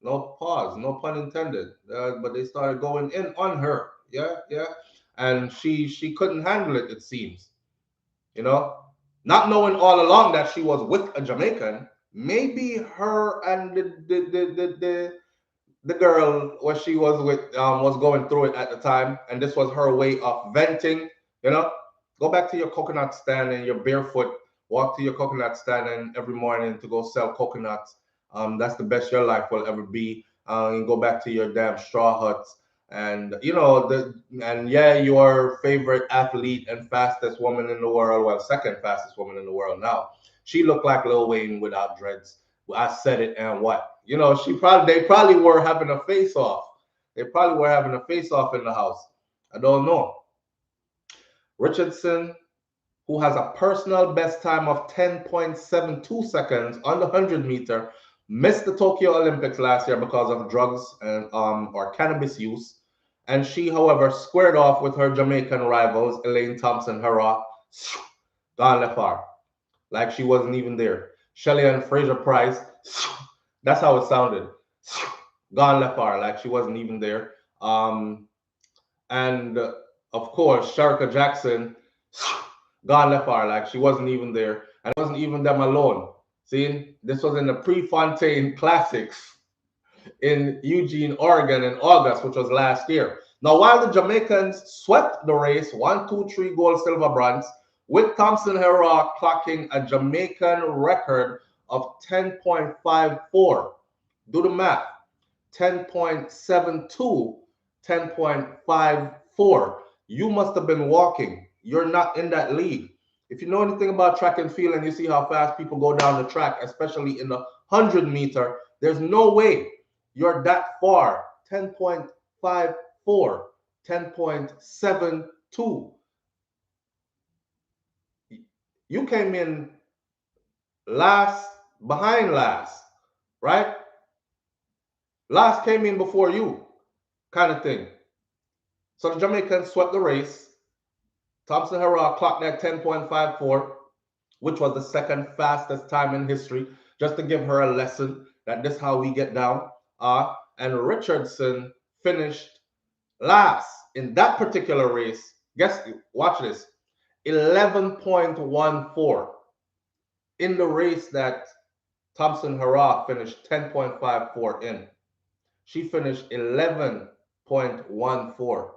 No pause, no pun intended. But they started going in on her. Yeah, yeah. And she couldn't handle it, it seems. You know, not knowing all along that she was with a Jamaican, maybe her and the girl what she was with was going through it at the time, and this was her way of venting. You know, go back to your coconut stand and your barefoot, walk to your coconut stand and every morning to go sell coconuts. That's the best your life will ever be. And go back to your damn straw huts. And you know and yeah, your favorite athlete and fastest woman in the world, well, second fastest woman in the world now. She looked like Lil Wayne without dreads. I said it, and what? You know, they probably were having a face off. They probably were having a face off in the house. I don't know. Richardson, who has a personal best time of 10.72 seconds on the 100-meter, missed the Tokyo Olympics last year because of drugs and or cannabis use. And she, however, squared off with her Jamaican rivals, Elaine Thompson-Herah, gone left far, like she wasn't even there. Shelly and Fraser Price, that's how it sounded. Gone left far, like she wasn't even there. And of course, Sharka Jackson, gone left far, like she wasn't even there. And it wasn't even them alone. See, this was in the Prefontaine Classics in Eugene, Oregon in August, which was last year. Now, while the Jamaicans swept the race, 1, 2, 3 gold, silver, bronze, with Thompson-Herah clocking a Jamaican record of 10.54. Do the math. 10.72, 10.54. You must have been walking. You're not in that league. If you know anything about track and field and you see how fast people go down the track, especially in the 100-meter, there's no way you're that far. 10.54, 10.72. You came in last, behind last, right? Last came in before you, kind of thing. So the Jamaicans swept the race. Thompson-Herah clocked at 10.54, which was the second fastest time in history, just to give her a lesson that this is how we get down. And Richardson finished last in that particular race. Watch this, 11.14 in the race that Thompson-Herah finished 10.54 in. She finished 11.14.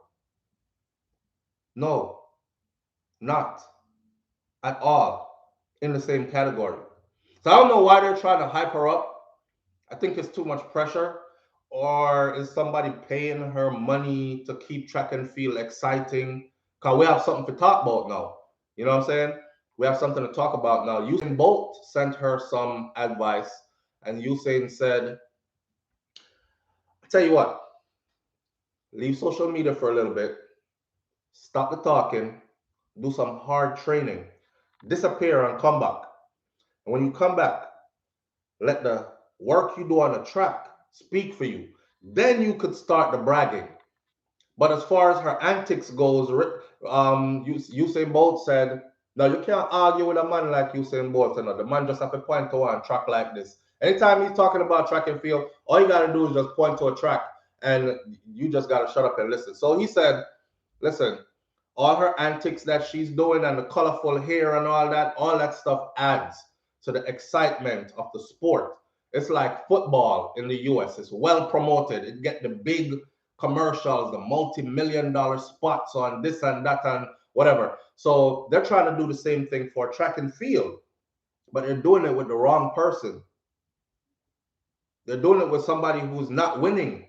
No, not at all in the same category. So I don't know why they're trying to hype her up. I think it's too much pressure. Or is somebody paying her money to keep track and field exciting? Because we have something to talk about now. You know what I'm saying? We have something to talk about now. Usain Bolt sent her some advice, and Usain said, I tell you what, leave social media for a little bit, stop the talking, do some hard training, disappear and come back. And when you come back, let the work you do on the track speak for you. Then you could start the bragging. But as far as her antics goes, Usain Bolt said, no, you can't argue with a man like Usain Bolt. You know? The man just have to point to one track like this. Anytime he's talking about track and field, all you got to do is just point to a track and you just got to shut up and listen. So he said, listen, all her antics that she's doing and the colorful hair and all that stuff adds to the excitement of the sport. It's like football in the US. It's well promoted. It get the big commercials, the multi-million-dollar spots on this and that and whatever. So they're trying to do the same thing for track and field, but they're doing it with the wrong person. They're doing it with somebody who's not winning,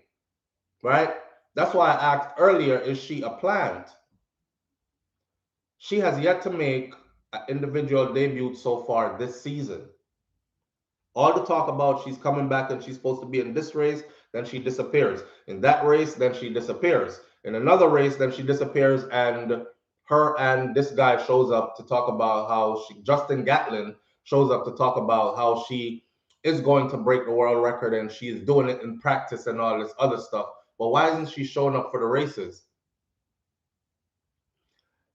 right? That's why I asked earlier, is she a plant? She has yet to make an individual debut so far this season. All the talk about she's coming back and she's supposed to be in this race, then she disappears. In that race, then she disappears. In another race, then she disappears, and her and this guy shows up to talk about how Justin Gatlin shows up to talk about how she is going to break the world record and she's doing it in practice and all this other stuff. But why isn't she showing up for the races?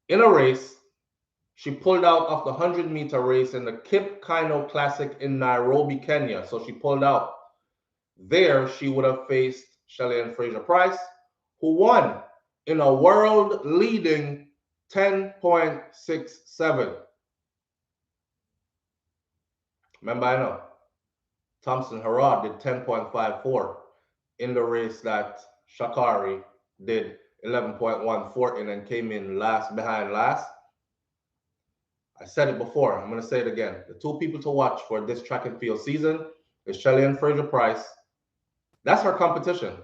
In a race, she pulled out of the 100-meter race in the Kip Keino Classic in Nairobi, Kenya. So she pulled out. There, she would have faced Shelly and Fraser Price, who won in a world-leading 10.67. Remember, I know. Thompson Herod did 10.54 in the race that Sha'carri did 11.14 in and came in last behind last. I said it before. I'm going to say it again. The two people to watch for this track and field season is Shelly and Fraser Price. That's her competition.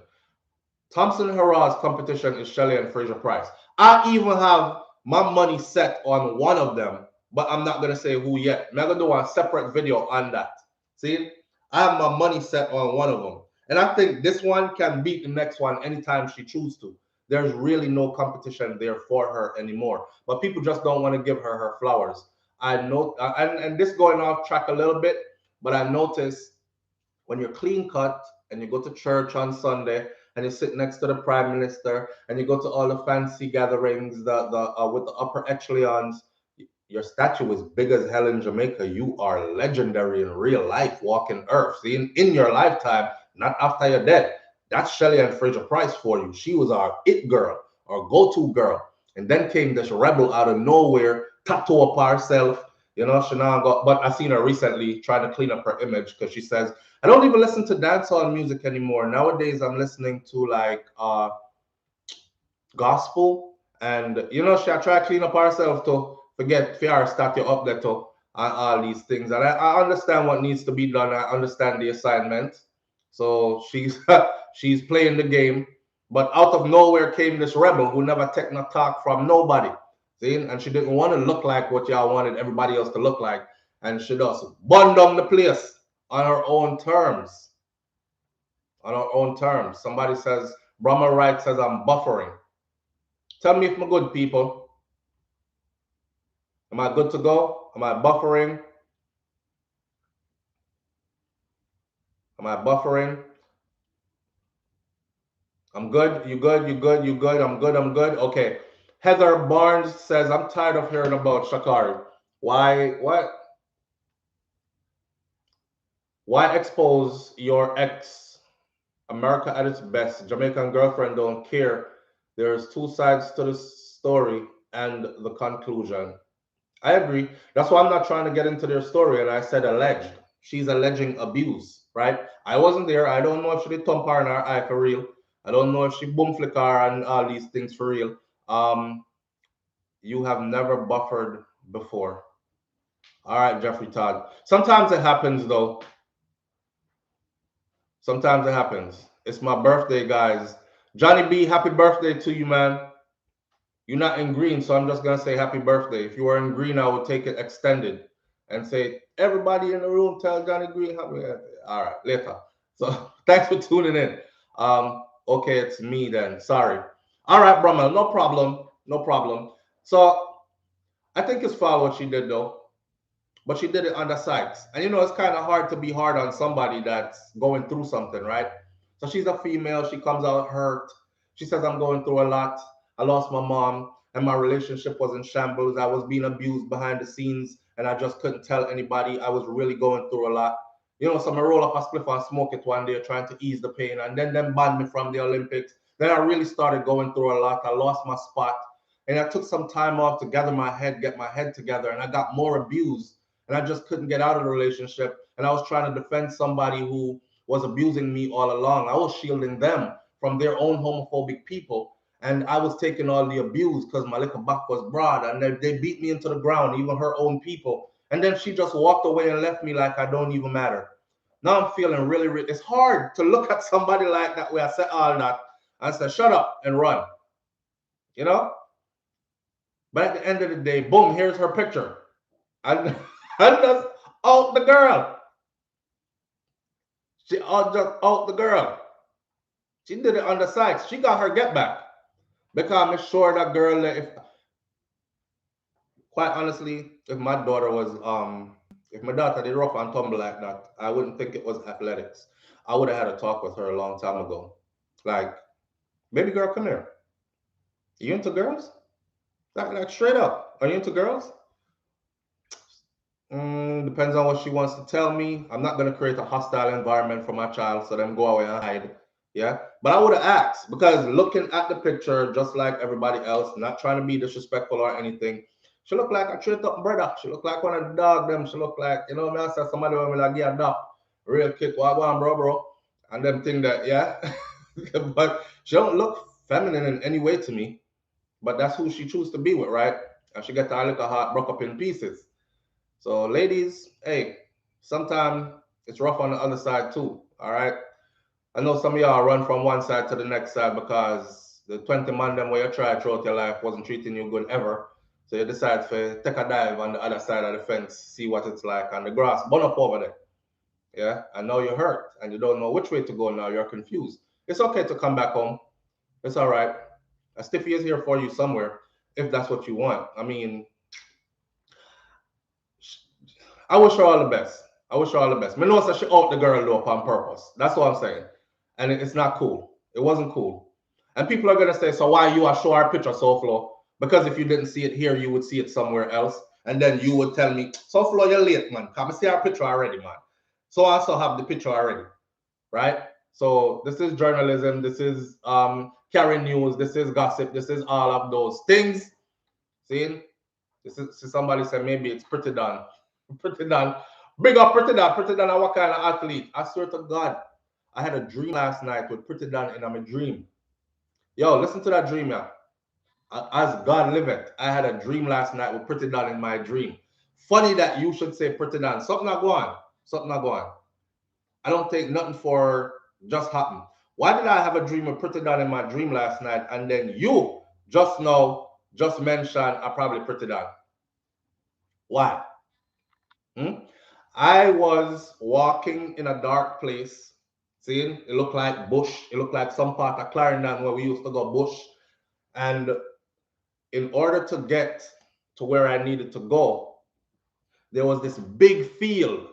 Thompson Herod's competition is Shelly and Fraser Price. I even have my money set on one of them, but I'm not going to say who yet. I'm going to do a separate video on that. See? I have my money set on one of them. And I think this one can beat the next one anytime she chooses to. There's really no competition there for her anymore. But people just don't want to give her flowers. I know, and this going off track a little bit, but I noticed when you're clean cut and you go to church on Sunday and you sit next to the prime minister and you go to all the fancy gatherings, with the upper echelons, your statue is big as hell in Jamaica. You are legendary in real life, walking earth. See, in your lifetime, not after you're dead. That's Shelly and Fraser Price for you. She was our it girl, our go-to girl. And then came this rebel out of nowhere, tattoo up herself. You know, she now got, but I seen her recently trying to clean up her image because she says, I don't even listen to dancehall music anymore. Nowadays, I'm listening to like gospel. And, you know, she try to clean up herself to forget fear start you up there to all these things. And I understand what needs to be done. I understand the assignment. So she's she's playing the game. But out of nowhere came this rebel who never take no talk from nobody. See? And she didn't want to look like what y'all wanted everybody else to look like. And she does burn down the place on her own terms. On her own terms. Somebody says, Brahma Wright says I'm buffering. Tell me if I'm good, people. Am I good to go? Am I buffering? Am I buffering? I'm good. You good? You good? You good? I'm good. I'm good. Okay. Heather Barnes says, I'm tired of hearing about Sha'carri. Why? What? Why expose your ex? America at its best. Jamaican girlfriend don't care. There's two sides to the story and the conclusion. I agree. That's why I'm not trying to get into their story. And I said alleged. She's alleging abuse, right? I wasn't there. I don't know if she did thump her in her eye for real. I don't know if she boom flick her and all these things for real. You have never buffered before. All right, Jeffrey Todd. Sometimes it happens though. Sometimes it happens. It's my birthday, guys. Johnny B, happy birthday to you, man. You're not in green, so I'm just gonna say happy birthday. If you were in green, I would take it extended and say everybody in the room tell Johnny Green happy birthday. All right, later. So thanks for tuning in. Okay, it's me then. Sorry. All right, Brahma, no problem. No problem. So I think it's foul what she did though, but she did it under Sykes. And you know, it's kind of hard to be hard on somebody that's going through something, right? So she's a female. She comes out hurt. She says, I'm going through a lot. I lost my mom and my relationship was in shambles. I was being abused behind the scenes and I just couldn't tell anybody. I was really going through a lot. You know, so I roll up a spliff and smoke it one day trying to ease the pain. And then them banned me from the Olympics. Then I really started going through a lot. I lost my spot. And I took some time off to gather my head, get my head together. And I got more abused. And I just couldn't get out of the relationship. And I was trying to defend somebody who was abusing me all along. I was shielding them from their own homophobic people. And I was taking all the abuse because my little back was broad. And they beat me into the ground, even her own people. And then she just walked away and left me like I don't even matter. Now I'm feeling really, really, it's hard to look at somebody like that where I said all that and say, shut up and run. You know? But at the end of the day, boom, here's her picture. And just out the girl. She just out the girl. She did it on the sides. She got her get back. Because I'm sure that girl, if quite honestly, if my daughter was if my daughter did rough and tumble like that, I wouldn't think it was athletics. I would have had a talk with her a long time ago. Like, baby girl, come here. Are you into girls? Like straight up. Are you into girls? Depends on what she wants to tell me. I'm not going to create a hostile environment for my child so them go away and hide. Yeah. But I would have asked because looking at the picture, just like everybody else, not trying to be disrespectful or anything, she looked like a straight up brother. She looked like one of the dog them. She looked like, you know, I said somebody will like, yeah, dog. real kick, what on, bro? And them think that, yeah. But she don't look feminine in any way to me. But that's who she chooses to be with, right? And she get her little heart broke up in pieces. So, ladies, hey, sometimes it's rough on the other side too. All right. I know some of y'all run from one side to the next side because the 20 man them where you tried throughout your life wasn't treating you good ever. So you decide to take a dive on the other side of the fence, see what it's like, and the grass burn up over there. Yeah, and now you're hurt and you don't know which way to go now. You're confused. It's okay to come back home. It's all right. A stiffy is here for you somewhere if that's what you want. I mean, I wish her all the best. I wish her all the best. Me know that she out the girl though on purpose. That's what I'm saying. And it's not cool. It wasn't cool. And people are gonna say, so why you are show our picture SouFlo? Because if you didn't see it here, you would see it somewhere else. And then you would tell me, SouFlo, you're late, man. Come see our picture already, man. So I also have the picture already. Right? So this is journalism, this is carrying news, this is gossip, this is all of those things. See? This is somebody said maybe it's pretty done. Pretty done. Big up Pretty Done. Pretty Done, what kind of athlete? I swear to God, I had a dream last night with Pretty Done in my dream. Yo, listen to that dream, yeah. As God liveth, I had a dream last night with Pretty Done in my dream. Funny that you should say Pretty Done. Something not going on. Something not going on. I don't take nothing for just happen. Why did I have a dream with Pretty Done in my dream last night and then you just now just mentioned I probably Pretty Done? Why? I was walking in a dark place. Seeing it looked like bush. It looked like some part of Clarendon where we used to go bush. And in order to get to where I needed to go, there was this big field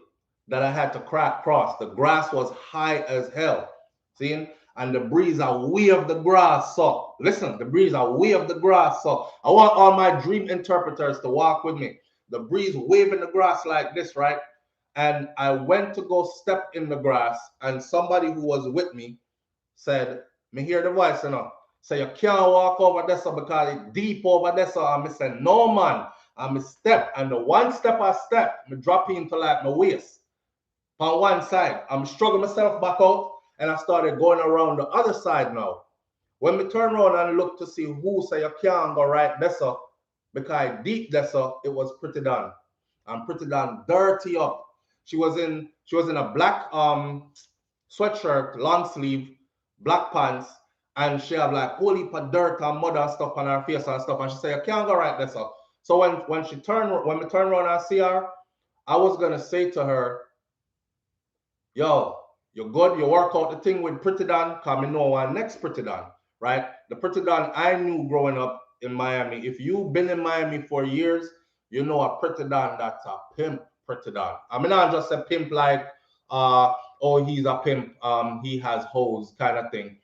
that I had to cross. The grass was high as hell. Seeing? And the breeze I wave the grass so. Listen, the breeze I wave the grass so. I want all my dream interpreters to walk with me. The breeze waving the grass like this, right? And I went to go step in the grass, and somebody who was with me said, me hear the voice, you know. So you can't walk over there so because it's deep over there. So I said, no man. I'm a step. And the one step I step, me drop into like my waist. On one side. I'm struggling myself back out. And I started going around the other side now. When we turn around and look to see who say you can't go right there, so because deep there, so it was Pretty Done. And Pretty Done dirty up. She was in a black sweatshirt, long sleeve, black pants, and she have like whole heap of dirt and mud and stuff on her face and stuff. And she said, you can't go right there, so. So when we turn around and see her, I was gonna say to her, yo, you're good, you work out the thing with Pretty Done, cause me know one next Pretty Done, right? The Pretty Done I knew growing up in Miami. If you've been in Miami for years, you know a Pretty Done that's a pimp Pretty Done. I mean, not just a pimp like, oh, he's a pimp, he has hoes kind of thing.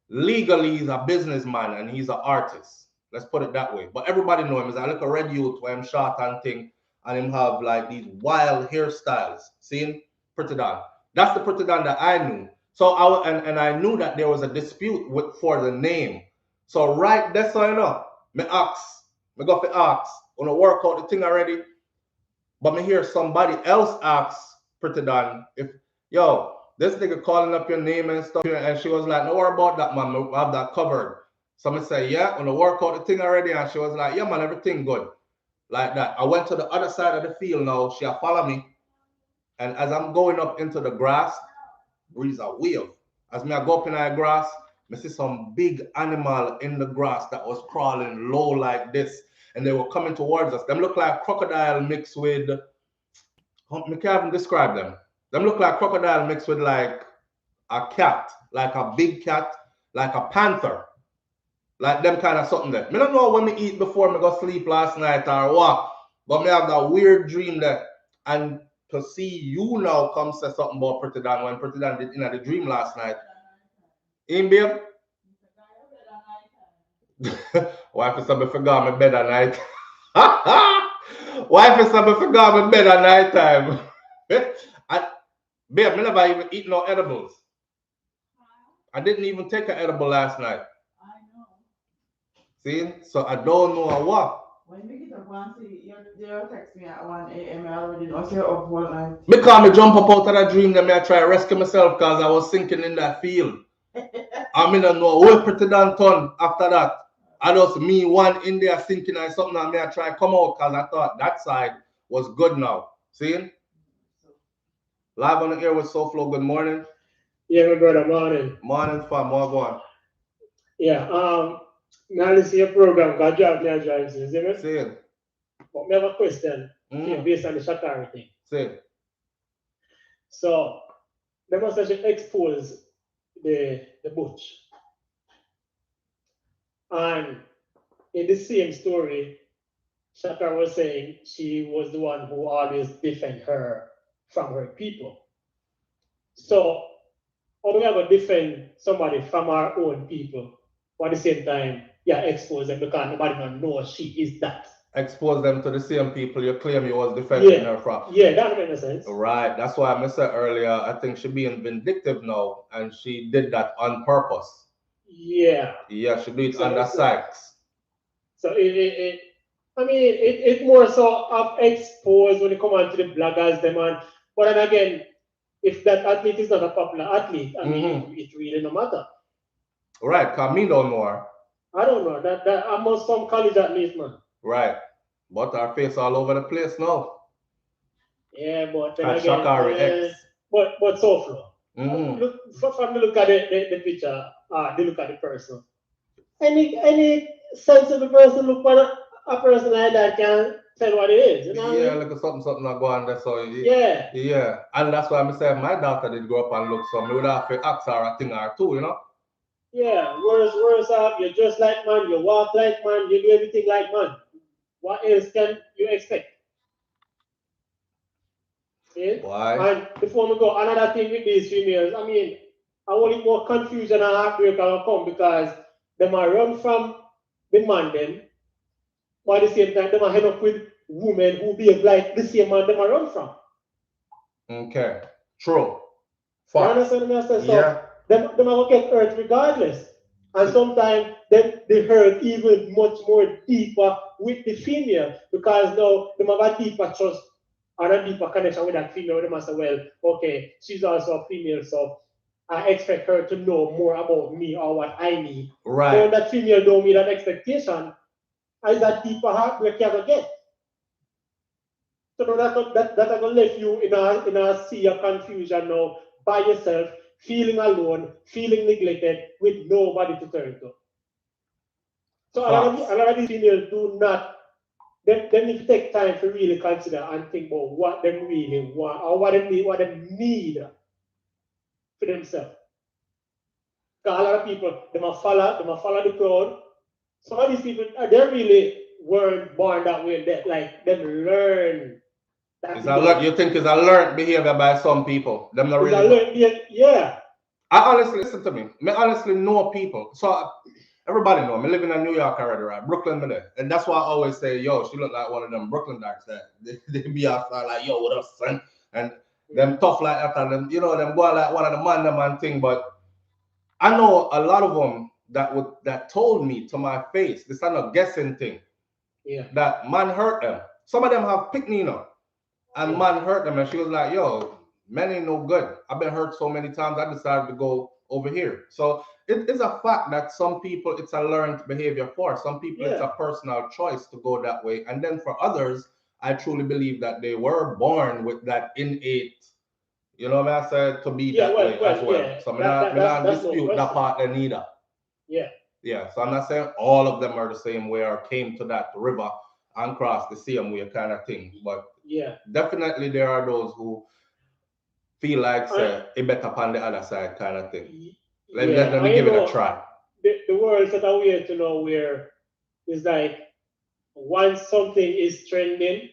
Legally, he's a businessman and he's an artist. Let's put it that way. But everybody know him. He's a little red youth where him short and thing, and him have like these wild hairstyles. See, Pretty Done. That's the Pretty Done that I knew. So I knew that there was a dispute for the name. So right there, so you know, me go for ask, wanna work out the thing already. But me hear somebody else ask Pretty Done if, yo, this nigga calling up your name and stuff, and she was like, no worry about that, man, I have that covered. Somebody say, yeah, wanna work out the thing already, and she was like, yeah, man, everything good, like that. I went to the other side of the field now. She follow me, and as I'm going up into the grass, breeze a wave. As me I go up in the grass, I see some big animal in the grass that was crawling low like this, and they were coming towards us. Them look like crocodile mixed with, I can't even describe them. Them look like crocodile mixed with like a cat, like a big cat, like a panther, like them kind of something there. I don't know when me eat before me go sleep last night or what, but me have that weird dream there. And to see you now come say something about Pretty Done when Pretty Done did in the dream last night. In babe? Wife is something forgot my bed at night. Wife is something forgot my bed at night time. Babe, I never even eat no edibles. I didn't even take an edible last night. I know. See? So I don't know what. When you get up and see, you text me at 1 a.m. I already know you're up all night. Because me jump up out of that dream, then me I try to rescue myself because I was sinking in that field. I mean, I know way pretty damn ton after that. I just me one in there thinking I something and me I try to come out because I thought that side was good now. See? Live on the air with SouFLo, good morning. Yeah, my brother, morning. Morning fam, what going? Yeah, now this your program, God drive me and drive you, see me? See it. But me have a question Mm. based on the Sha'carri thing. See it. So, they must actually expose the butch. And in the same story, Sha'carri was saying she was the one who always defend her from her people. So, how we ever defend somebody from our own people, but at the same time, yeah, expose them because nobody don't know she is that. Expose them to the same people you claim you was defending her from. Yeah, that makes sense. Right. That's why I said earlier, I think she being vindictive now, and she did that on purpose. Yeah. Yeah, she did it under Sykes. So it's more so of exposed when it comes on to the bloggers, them and but then again, if that athlete is not a popular athlete, I mean, it really no matter. Right, because me don't know her. I don't know. That I'm on some college athlete, man. Right. But our face all over the place now. Yeah, but then At again, Sha'carri X. but SouFLo. Look from the look at the picture, they look at the person. Any sensible person look at a person like that can tell what it is. You know what I mean? Look at something not going there. So yeah. Yeah. And that's why I say my daughter did grow up and look so me would have to ask her a thing or two, you know? Yeah, worse up, you're just like man, you walk like man, you do everything like man. What else can you expect? See? Why? And before we go, another thing with these females, I mean, I want more confusion and heartbreak will come because they might run from the man them, but at the same time, they might end up with women who behave like the same man they might run from. Okay. True. You understand what I say? So yeah. they might get hurt regardless. And sometimes they hurt even much more deeper with the female because now they have a deeper trust and a deeper connection with that female. They must say, well, okay, she's also a female, so I expect her to know more about me or what I need. Right. So that female don't meet that expectation, is that deeper heartbreak you ever get. So that will leave you in a sea of confusion now by yourself, feeling alone, feeling neglected, with nobody to turn to. So a lot of these females do not, they need to take time to really consider and think about what they really want or what they need for themselves. Because a lot of people, they must follow the crowd. Some of these people, they really weren't born that way. They learn. You think it's a learned behavior by some people? Them not really. Yeah. I honestly listen to me. I honestly know people. So everybody know me living in New York already, right? Brooklyn, me there. And that's why I always say, yo, she look like one of them Brooklyn dogs that they be outside like, yo, what up, son? And them tough like that, and them, them go like one of the man thing. But I know a lot of them that told me to my face, this kind of guessing thing. Yeah. That man hurt them. Some of them have picked me, and man hurt them, and she was like, yo, man ain't no good. I've been hurt so many times, I decided to go over here. So it is a fact that some people, it's a learned behavior for. Some people, it's a personal choice to go that way. And then for others, I truly believe that they were born with that innate, you know what I said, to be that way as well. Yeah. So I'm not dispute that part neither. Yeah. Yeah, so I'm not saying all of them are the same way or came to that river and crossed the same way kind of thing. But definitely there are those who feel like it better on the other side kind of thing. Let me give it a try. The world set a way to know where it's like once something is trending,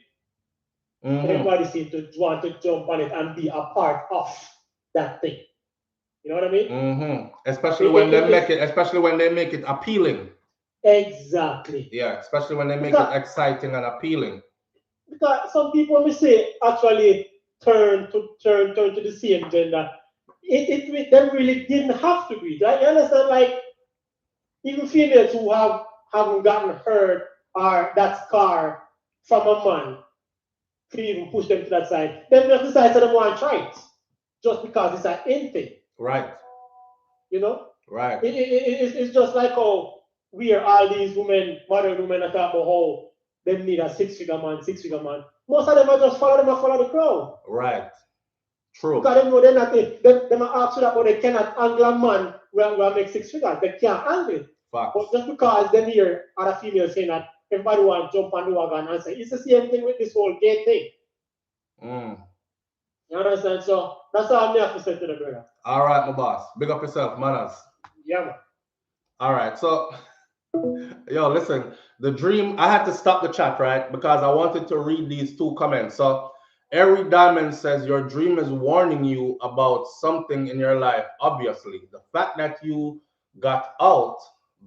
everybody seems to want to jump on it and be a part of that thing. You know what I mean? Especially when they make it appealing. Exactly. Yeah, especially when they make it exciting and appealing. Because some people may say actually turn to the same gender. Them really didn't have to be. Like, you understand? Like even females who haven't gotten hurt or that scar from a man to even push them to that side. Them just decide that they want to try it just because it's an in thing. Right. You know? Right. It's just like how we are all these women, modern women, that talk about how they need a six-figure man, six-figure man. Most of them are just follow the crowd. Right. True. Because they know they're not, they might ask you that, but they cannot angle a man will make six figures. They can't angle it. Facts. But just because they hear other females saying that everybody want to jump on the wagon and say, it's the same thing with this whole gay thing. You understand? So that's all I have to say to the brother. All right, my boss. Big up yourself, manners. Yeah, man. All right. So, yo, listen, the dream, I had to stop the chat, right? Because I wanted to read these two comments. So, Ari Diamond says, your dream is warning you about something in your life. Obviously, the fact that you got out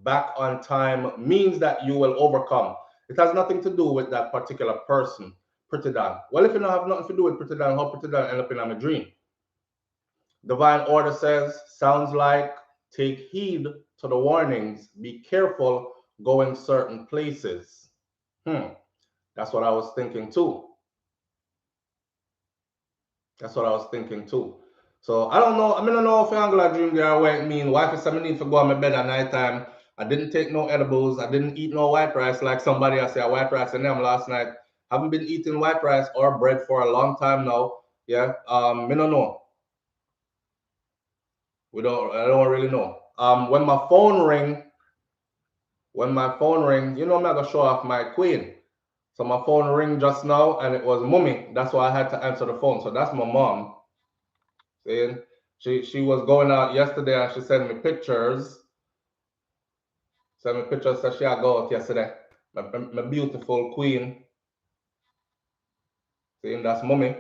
back on time means that you will overcome. It has nothing to do with that particular person, Pretty Dan. Well, if you don't have nothing to do with Pretty Dan, how Pretty Dan end up in my dream? Divine Order says, sounds like take heed to the warnings. Be careful going certain places. That's what I was thinking too. That's what I was thinking too. So I don't know. I don't know if I'm gonna dream there or what it mean. Wife said I need to go on my bed at night time. I didn't take no edibles. I didn't eat no white rice like somebody I said white rice and them last night. Haven't been eating white rice or bread for a long time now. Yeah. Me don't know. I don't really know. When my phone ring, you know I'm not gonna show off my queen. So my phone ring just now and it was Mummy. That's why I had to answer the phone. So that's my mom. Saying she was going out yesterday and she sent me pictures. Sent me pictures that she had go out yesterday. My beautiful queen. Saying that's Mummy.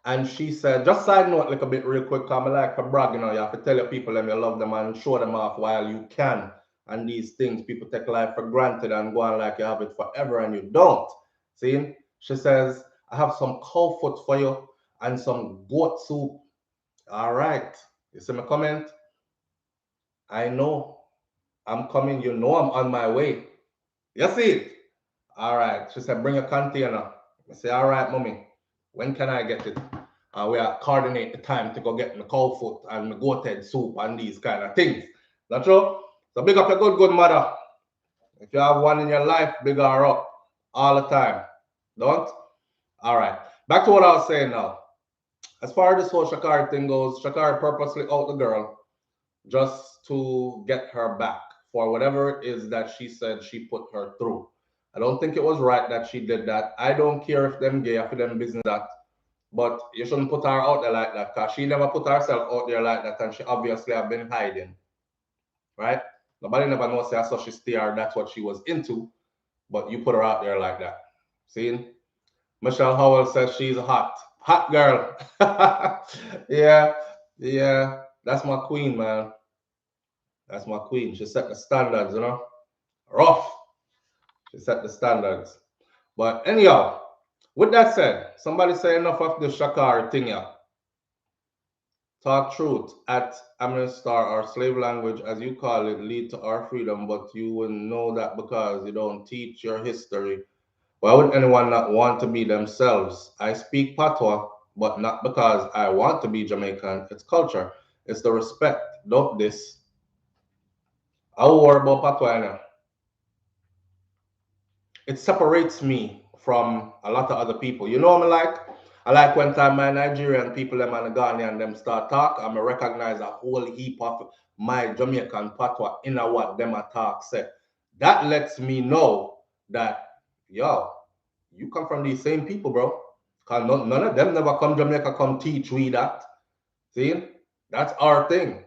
And she said, just side note like a bit real quick, because I like to brag, you know, you have to tell your people them you love them and show them off while you can. And these things, people take life for granted and go on like you have it forever and you don't. See? She says, I have some cow foot for you and some goat soup. All right. You see my comment? I know. I'm coming. You know I'm on my way. You see it? All right. She said, bring a container. I say, all right, mommy. When can I get it? We are coordinate the time to go get my cow foot and my goat head soup and these kind of things. That's true? So big up your good mother. If you have one in your life, big her up all the time. Don't? All right. Back to what I was saying now. As far as this whole Sha'carri thing goes, Sha'carri purposely out the girl just to get her back for whatever it is that she said she put her through. I don't think it was right that she did that. I don't care if them gay, if them business that. But you shouldn't put her out there like that because she never put herself out there like that and she obviously have been hiding. Right? Nobody never knows that's what she steered, that's what she was into, but you put her out there like that. See? Michelle Howell says she's hot. Hot girl. Yeah, yeah. That's my queen, man. That's my queen. She set the standards, you know? Rough. She set the standards. But anyhow, with that said, somebody say enough of the Sha'carri thing, yeah. Talk truth at Amnestar or slave language, as you call it, lead to our freedom, but you wouldn't know that because you don't teach your history. Why would anyone not want to be themselves? I speak patois, but not because I want to be Jamaican. It's culture. It's the respect. Don't this. I will worry about patois now. It separates me from a lot of other people. You know what I like? I like when time my Nigerian people them and the Ghanaian them start talk, I'm recognize a whole heap of my Jamaican patois in what them talk say. That lets me know that, yo, you come from these same people, bro. Cause none of them never come Jamaica come teach we that. See? That's our thing.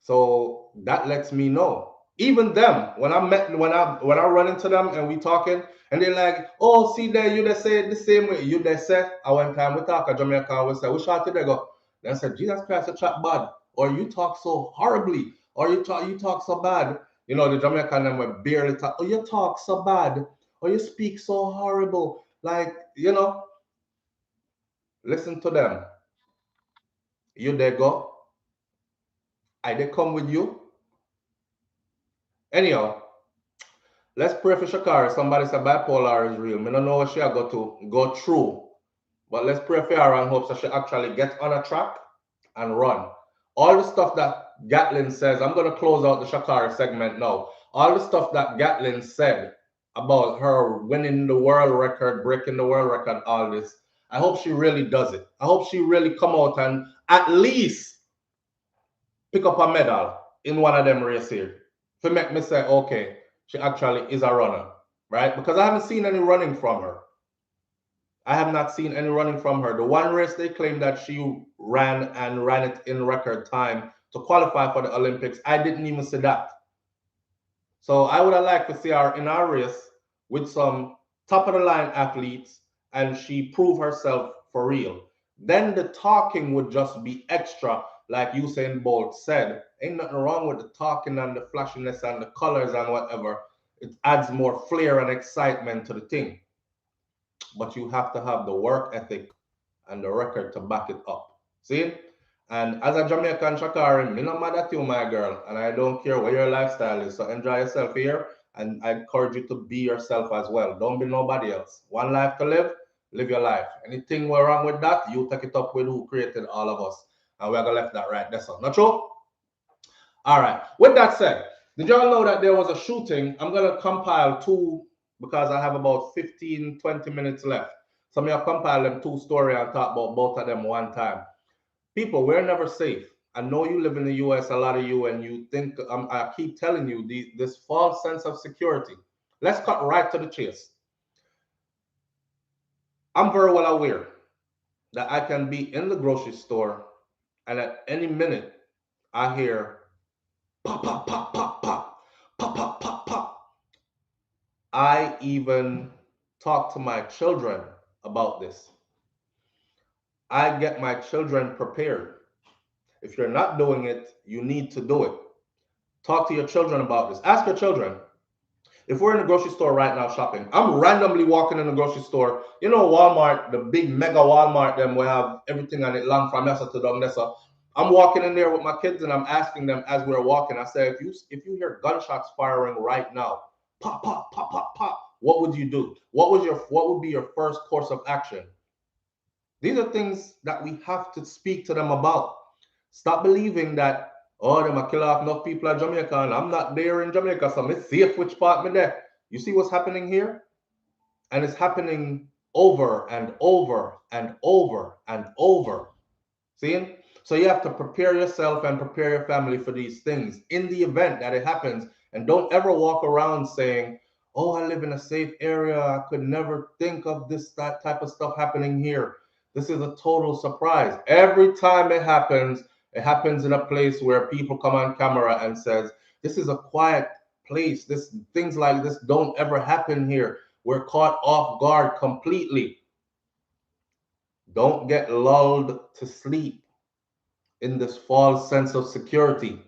So that lets me know. Even them, when I run into them and we talking, and they're like, oh, see there, you just say it the same way. You just say, I one time we talk a Jamaican, we say, we shot they go. Then I said, Jesus Christ, you chat bad. Or you talk so horribly. Or you talk so bad. You know, the Jamaican them will barely talk. Oh, you talk so bad. Or you speak so horrible. Like, you know, listen to them. You there go. I they come with you. Anyhow, Let's pray for Sha'carri. Somebody said bipolar is real. I don't know what she got to go through. But let's pray for her and hope that she actually gets on a track and run. All the stuff that Gatlin says, I'm going to close out the Sha'carri segment now. All the stuff that Gatlin said about her winning the world record, breaking the world record, all this, I hope she really does it. I hope she really come out and at least pick up a medal in one of them races here to make me say, okay, she actually is a runner, right? Because I haven't seen any running from her. I have not seen any running from her. The one race they claim that she ran and ran it in record time to qualify for the Olympics, I didn't even see that. So I would have liked to see her in our race with some top of the line athletes and she prove herself for real. Then the talking would just be extra, like Usain Bolt said. Ain't nothing wrong with the talking and the flashiness and the colors and whatever. It adds more flair and excitement to the thing. But you have to have the work ethic and the record to back it up. See? And as a Jamaican, Sha'carri, me no mad at you, my girl, and I don't care what your lifestyle is. So enjoy yourself here, and I encourage you to be yourself as well. Don't be nobody else. One life to live, live your life. Anything wrong with that, you take it up with who created all of us. And we're going to left that right there. So, not true? All right. With that said, did y'all know that there was a shooting? I'm going to compile two because I have about 15, 20 minutes left. So I'm going to compile them two stories and talk about both of them one time. People, we're never safe. I know you live in the US, a lot of you, and you think, I keep telling you, this false sense of security. Let's cut right to the chase. I'm very well aware that I can be in the grocery store and at any minute I hear pop, pop, pop, pop, pop, pop, pop, pop, pop. I even talk to my children about this. I get my children prepared. If you're not doing it, you need to do it. Talk to your children about this. Ask your children. If we're in the grocery store right now shopping, I'm randomly walking in the grocery store. You know, Walmart, the big mega Walmart, them we have everything on it, long from Yasa to Dongnessa. I'm walking in there with my kids and I'm asking them as we're walking. I say, if you hear gunshots firing right now, pop, pop, pop, pop, pop, what would you do? What would be your first course of action? These are things that we have to speak to them about. Stop believing that, oh, them a kill off enough people at Jamaica and I'm not there in Jamaica, so I'm safe which part me there. You see what's happening here? And it's happening over and over and over and over. See? So you have to prepare yourself and prepare your family for these things in the event that it happens. And don't ever walk around saying, oh, I live in a safe area. I could never think of that type of stuff happening here. This is a total surprise. Every time it happens in a place where people come on camera and says, this is a quiet place. Things like this don't ever happen here. We're caught off guard completely. Don't get lulled to sleep in this false sense of security.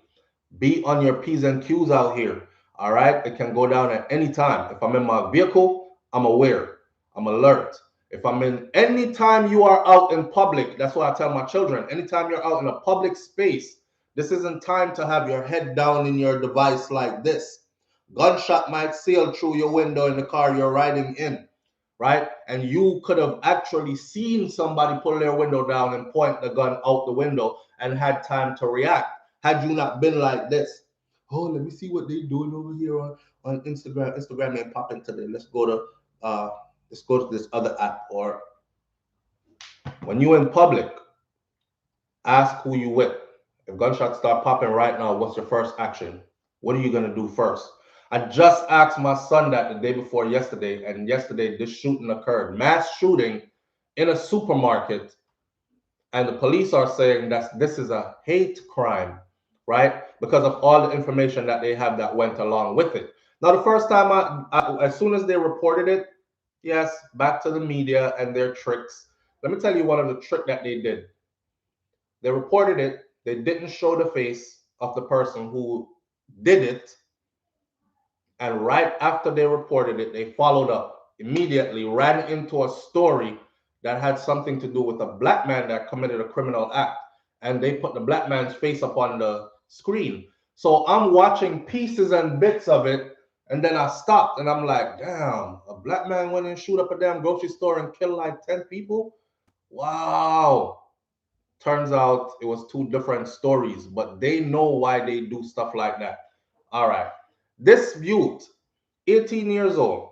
Be on your P's and Q's out here. All right? It can go down at any time. If I'm in my vehicle, I'm aware. I'm alert. If I'm in, anytime you are out in public, that's what I tell my children. Anytime you're out in a public space, this isn't time to have your head down in your device like this. Gunshot might sail through your window in the car you're riding in, right? And you could have actually seen somebody pull their window down and point the gun out the window and had time to react. Had you not been like this, oh, let me see what they're doing over here on Instagram. Instagram ain't popping today. Let's go to this other app. Or when you're in public, ask who you with. If gunshots start popping right now, what's your first action? What are you gonna do first? I just asked my son that the day before yesterday, and yesterday this shooting occurred. Mass shooting in a supermarket, and the police are saying that this is a hate crime, right? Because of all the information that they have that went along with it. Now, the first time, as soon as they reported it, yes, back to the media and their tricks. Let me tell you one of the tricks that they did. They reported it. They didn't show the face of the person who did it. And right after they reported it, they followed up immediately, ran into a story that had something to do with a black man that committed a criminal act. And they put the black man's face up on the screen. So I'm watching pieces and bits of it. And then I stopped and I'm like, damn, a black man went and shoot up a damn grocery store and killed like 10 people? Wow. Turns out it was two different stories, but they know why they do stuff like that. All right. This youth, 18 years old,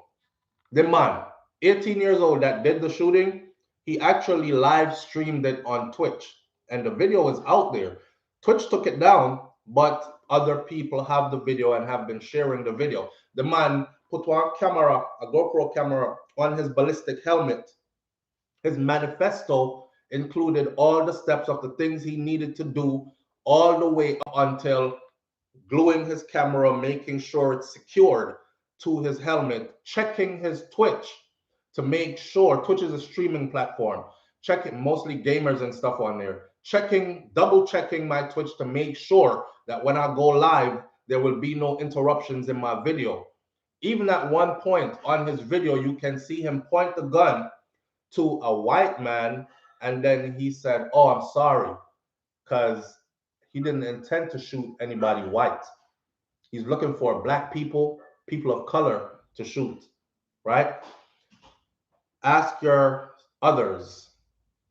the man, 18 years old that did the shooting, he actually live streamed it on Twitch. And the video is out there. Twitch took it down, but other people have the video and have been sharing the video. The man put one camera, a GoPro camera, on his ballistic helmet. His manifesto included all the steps of the things he needed to do, all the way up until gluing his camera, making sure it's secured to his helmet, checking his Twitch to make sure Twitch is a streaming platform, checking mostly gamers and stuff on there, double checking my Twitch to make sure that when I go live, there will be no interruptions in my video. Even at one point on his video, you can see him point the gun to a white man, and then he said, "Oh, I'm sorry," because he didn't intend to shoot anybody white. He's looking for black people, people of color to shoot, right? Ask your others,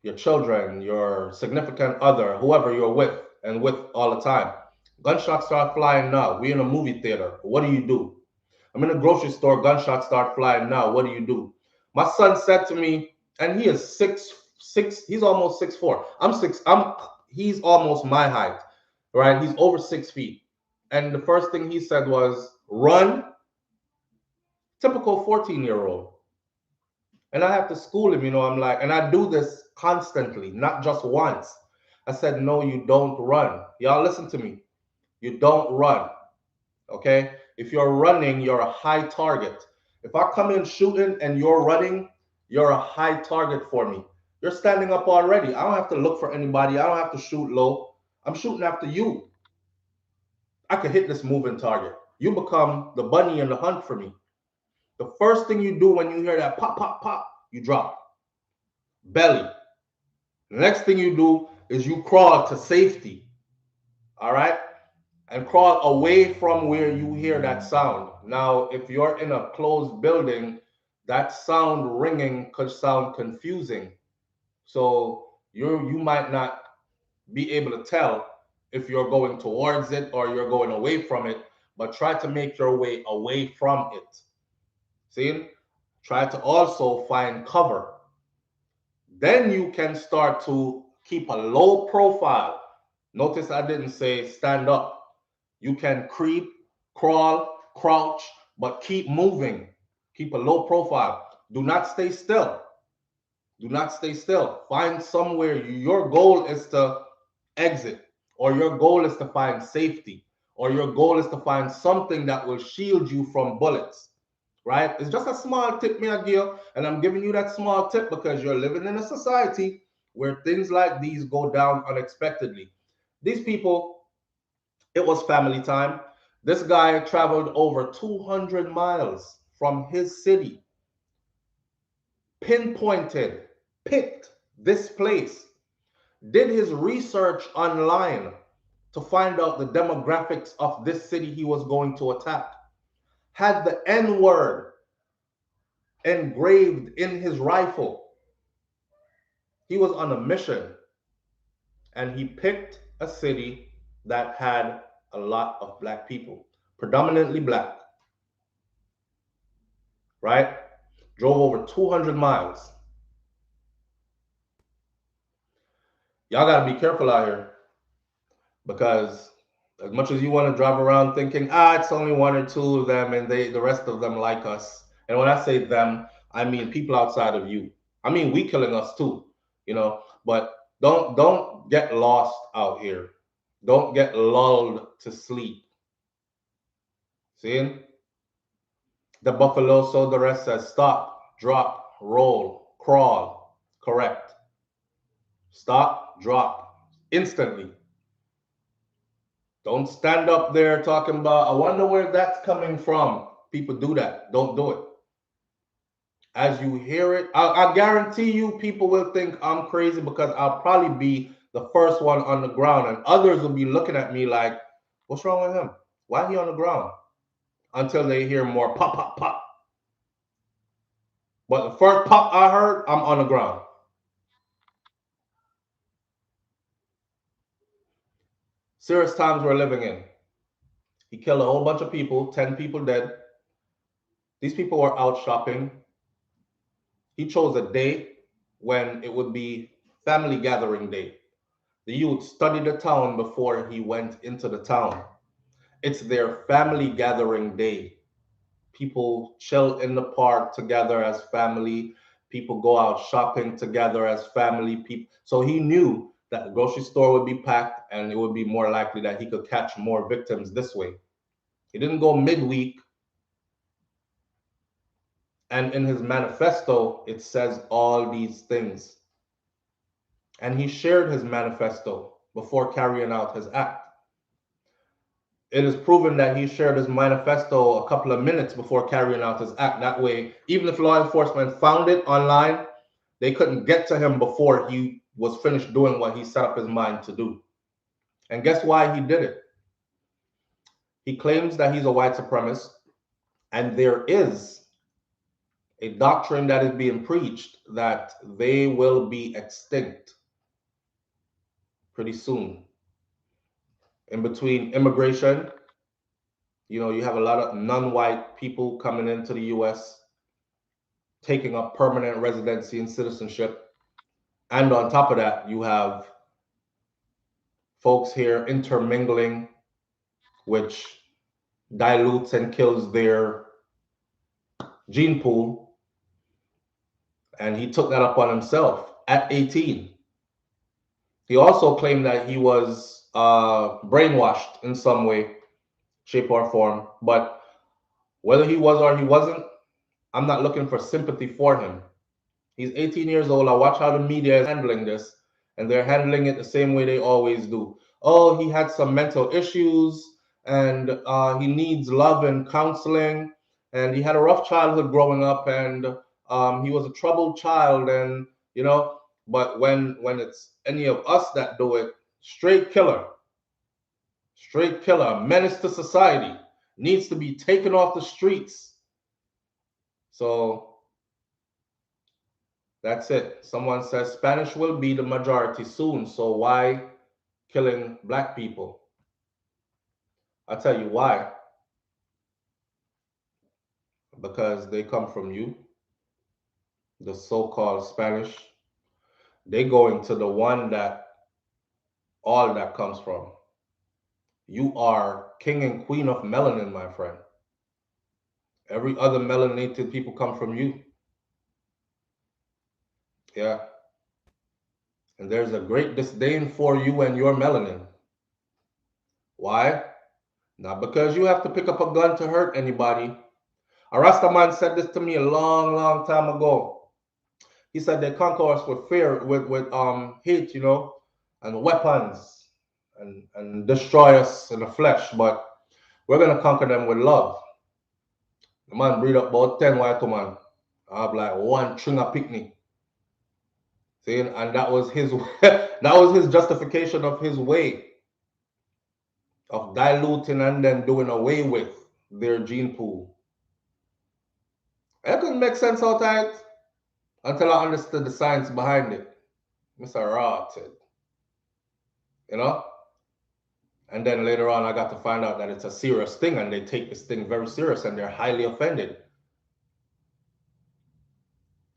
your children, your significant other, whoever you're with and with all the time. Gunshots start flying now. We're in a movie theater. What do? I'm in a grocery store. Gunshots start flying now. What do? My son said to me, and he is 6'6". He's almost 6'4". He's almost my height, right? He's over 6 feet. And the first thing he said was, "Run." Typical 14-year-old. And I have to school him, I'm like, and I do this constantly, not just once. I said, "No, you don't run." Y'all listen to me. You don't run, okay? If you're running, you're a high target. If I come in shooting and you're running, you're a high target for me. You're standing up already. I don't have to look for anybody. I don't have to shoot low. I'm shooting after you. I can hit this moving target. You become the bunny in the hunt for me. The first thing you do when you hear that pop, pop, pop, you drop. Belly. The next thing you do is you crawl to safety. All right? And crawl away from where you hear that sound. Now, if you're in a closed building, that sound ringing could sound confusing. So you might not be able to tell if you're going towards it or you're going away from it, but try to make your way away from it. See? Try to also find cover. Then you can start to keep a low profile. Notice I didn't say stand up. You can creep, crawl, crouch, but keep moving. Keep a low profile. Do not stay still. Do not stay still. Find somewhere. Your goal is to exit, or your goal is to find safety, or your goal is to find something that will shield you from bullets. Right? It's just a small tip, me give, and I'm giving you that small tip because you're living in a society where things like these go down unexpectedly. These people, it was family time. This guy traveled over 200 miles from his city, pinpointed, picked this place, did his research online to find out the demographics of this city he was going to attack, had the N-word engraved in his rifle. He was on a mission, and he picked a city that had a lot of black people, predominantly black, right? Drove over 200 miles. Y'all got to be careful out here, because as much as you want to drive around thinking, it's only one or two of them and the rest of them like us. And when I say them, I mean people outside of you. I mean, we killing us too, but don't get lost out here. Don't get lulled to sleep. See? The Buffalo So the rest says stop, drop, roll, crawl. Correct. Stop, drop, instantly. Don't stand up there talking about, I wonder where that's coming from. People do that. Don't do it. As you hear it, I guarantee you people will think I'm crazy, because I'll probably be the first one on the ground, and others will be looking at me like, what's wrong with him? Why is he on the ground? until they hear more pop, pop, pop. But the first pop I heard, I'm on the ground. Serious times we're living in. He killed a whole bunch of people, 10 people dead. These people were out shopping. He chose a day when it would be family gathering day. The youth studied the town before he went into the town. It's their family gathering day. People chill in the park together as family. People go out shopping together as family. People. So he knew that the grocery store would be packed and it would be more likely that he could catch more victims this way. He didn't go midweek. And in his manifesto, it says all these things. And he shared his manifesto before carrying out his act. It is proven that he shared his manifesto a couple of minutes before carrying out his act. That way, even if law enforcement found it online, they couldn't get to him before he was finished doing what he set up his mind to do. And guess why he did it? He claims that he's a white supremacist, and there is a doctrine that is being preached that they will be extinct pretty soon. In between immigration, you have a lot of non-white people coming into the US, taking up permanent residency and citizenship. And on top of that, you have folks here intermingling, which dilutes and kills their gene pool. And he took that upon himself at 18. He also claimed that he was brainwashed in some way, shape, or form. But whether he was or he wasn't, I'm not looking for sympathy for him. He's 18 years old. I watch how the media is handling this, and they're handling it the same way they always do. Oh, he had some mental issues, and he needs love and counseling, and he had a rough childhood growing up, and he was a troubled child, and But when it's any of us that do it, straight killer, menace to society, needs to be taken off the streets. So that's it. Someone says Spanish will be the majority soon, so why killing black people? I'll tell you why. Because they come from you, the so-called Spanish. They going to the one that all that comes from. You are king and queen of melanin, my friend. Every other melanated people come from you. Yeah. And there's a great disdain for you and your melanin. Why? Not because you have to pick up a gun to hurt anybody. A Rastaman said this to me a long, long time ago. He said they conquer us with fear, with hate, and weapons, and destroy us in the flesh, but we're gonna conquer them with love. The man breed up about 10 white women. I have like one string of picnic. See, and that was his that was his justification of his way of diluting and then doing away with their gene pool. It couldn't make sense outright until I understood the science behind it. Mr. Rotted, you know? And then later on, I got to find out that it's a serious thing and they take this thing very serious and they're highly offended.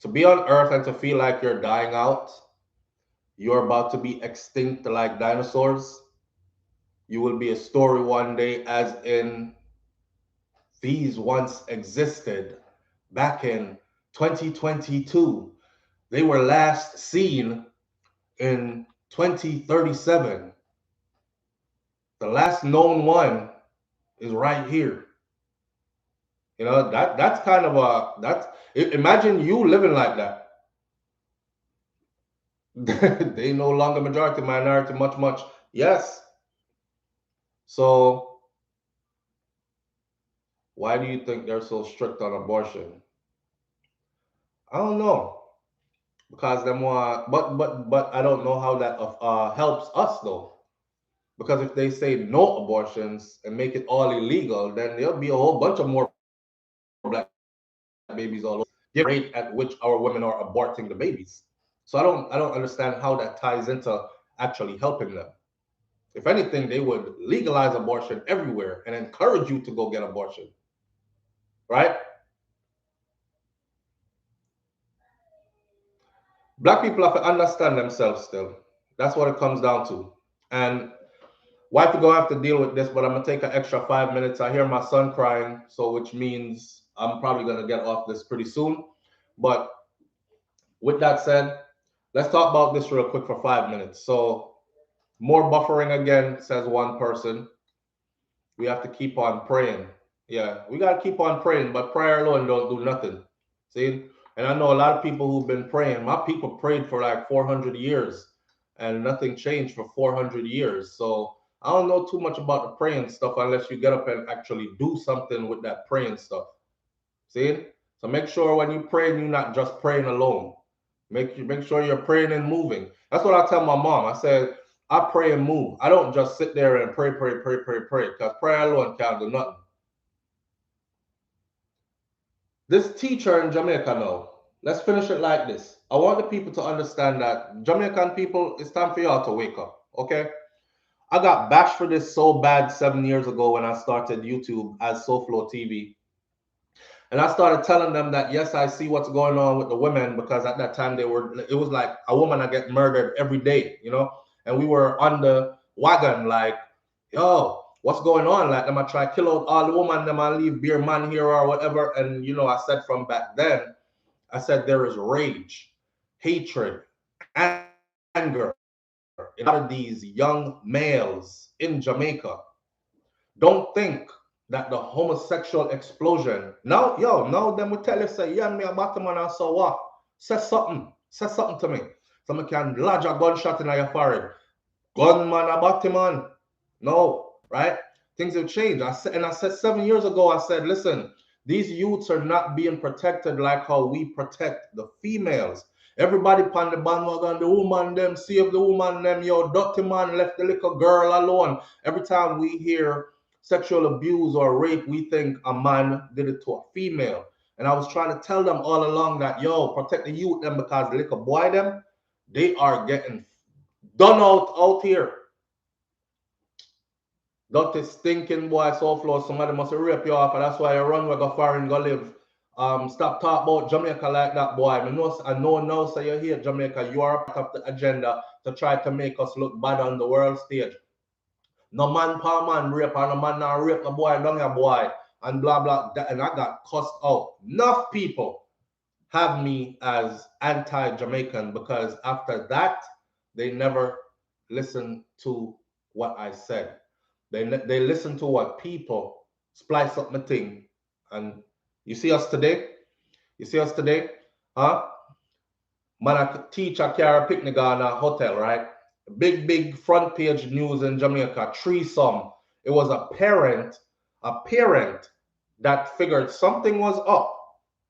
To be on Earth and to feel like you're dying out, you're about to be extinct like dinosaurs, you will be a story one day, as in these once existed back in 2022. They were last seen in 2037. The last known one is right here. That's kind of imagine you living like that. They no longer majority, minority, much. Yes. So why do you think they're so strict on abortion? I don't know. Because them want, but I don't know how that helps us though. Because if they say no abortions and make it all illegal, then there'll be a whole bunch of more black babies all over. Give rate at which our women are aborting the babies. So I don't understand how that ties into actually helping them. If anything, they would legalize abortion everywhere and encourage you to go get abortion. Right? Black people have to understand themselves still. That's what it comes down to. And wife gonna have to deal with this, but I'm gonna take an extra 5 minutes. I hear my son crying, so which means I'm probably gonna get off this pretty soon. But with that said, let's talk about this real quick for 5 minutes. So more buffering again, says one person. We have to keep on praying. Yeah, we gotta keep on praying, but prayer alone don't do nothing. See? And I know a lot of people who've been praying. My people prayed for like 400 years and nothing changed for 400 years. So I don't know too much about the praying stuff unless you get up and actually do something with that praying stuff. See? So make sure when you pray, you're not just praying alone. Make sure you're praying and moving. That's what I tell my mom. I said, I pray and move. I don't just sit there and pray, because prayer alone can't do nothing. This teacher in Jamaica now, let's finish it like this. I want the people to understand that Jamaican people, it's time for y'all to wake up, okay? I got bashed for this so bad 7 years ago when I started YouTube as SouFLoTV. And I started telling them that, yes, I see what's going on with the women, because at that time it was like a woman that get murdered every day, and we were on the wagon like, yo, what's going on? Like, them I try to kill out all the women, them I leave beer man here or whatever. And, I said from back then, I said there is rage, hatred, anger in a lot of these young males in Jamaica. Don't think that the homosexual explosion. Now them will tell you, say, yeah, me a bottom man, and so what? Say something to me. Someone can lodge a gunshot in your forehead. Gunman a bottom man. No, right? Things have changed. I said 7 years ago, I said, listen, these youths are not being protected like how we protect the females. Everybody pan the bandwagon, the woman them, save the woman them, yo, dirty man left the little girl alone. Every time we hear sexual abuse or rape, we think a man did it to a female. And I was trying to tell them all along that, yo, protect the youth them, because the little boy them, they are getting done out here. Dirty stinking boy, SouFLo, somebody must rape you off, and that's why you run where go foreign go live. Stop talking about Jamaica like that, boy. I know now, so you here, Jamaica. You are a part of the agenda to try to make us look bad on the world stage. No man per man rape, and no man now rape no boy, down your boy, and blah blah. And I got cussed out. Enough people have me as anti-Jamaican because after that, they never listen to what I said. They listen to what people splice up my thing. And you see us today? Huh? Man, a teacher carry a picnic on a hotel, right? Big front page news in Jamaica, threesome. It was a parent that figured something was up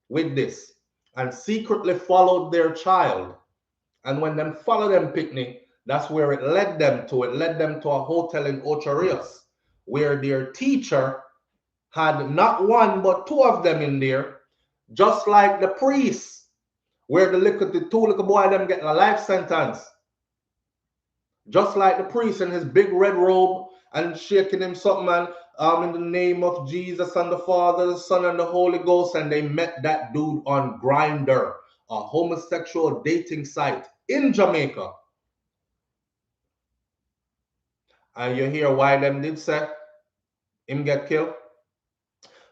with this and secretly followed their child. And when them follow them picnic, that's where it led them to. It led them to a hotel in Ocho Rios, where their teacher had not one but two of them in there, just like the priest, where the two little boy them getting a life sentence. Just like the priest in his big red robe and shaking him something, man, in the name of Jesus and the Father, the Son, and the Holy Ghost, and they met that dude on Grindr, a homosexual dating site in Jamaica. And you hear why them did say him get killed?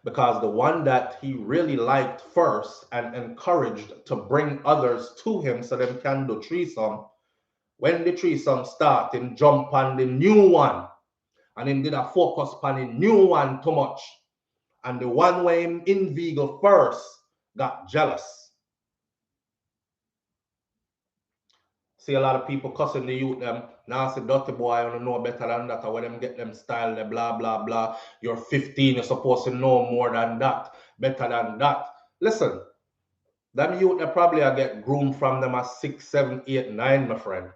Because the one that he really liked first and encouraged to bring others to him so them can do threesome, when the threesome start, him jump on the new one. And him did a focus on the new one too much. And the one way him inveigle first got jealous. See a lot of people cussing the youth them. Now say dirty boy, I don't know better than that. Or when them get them style, they blah blah blah. You're 15, you're supposed to know more than that, better than that. Listen, them youth they probably get groomed from them at 6, 7, 8, 9, my friend.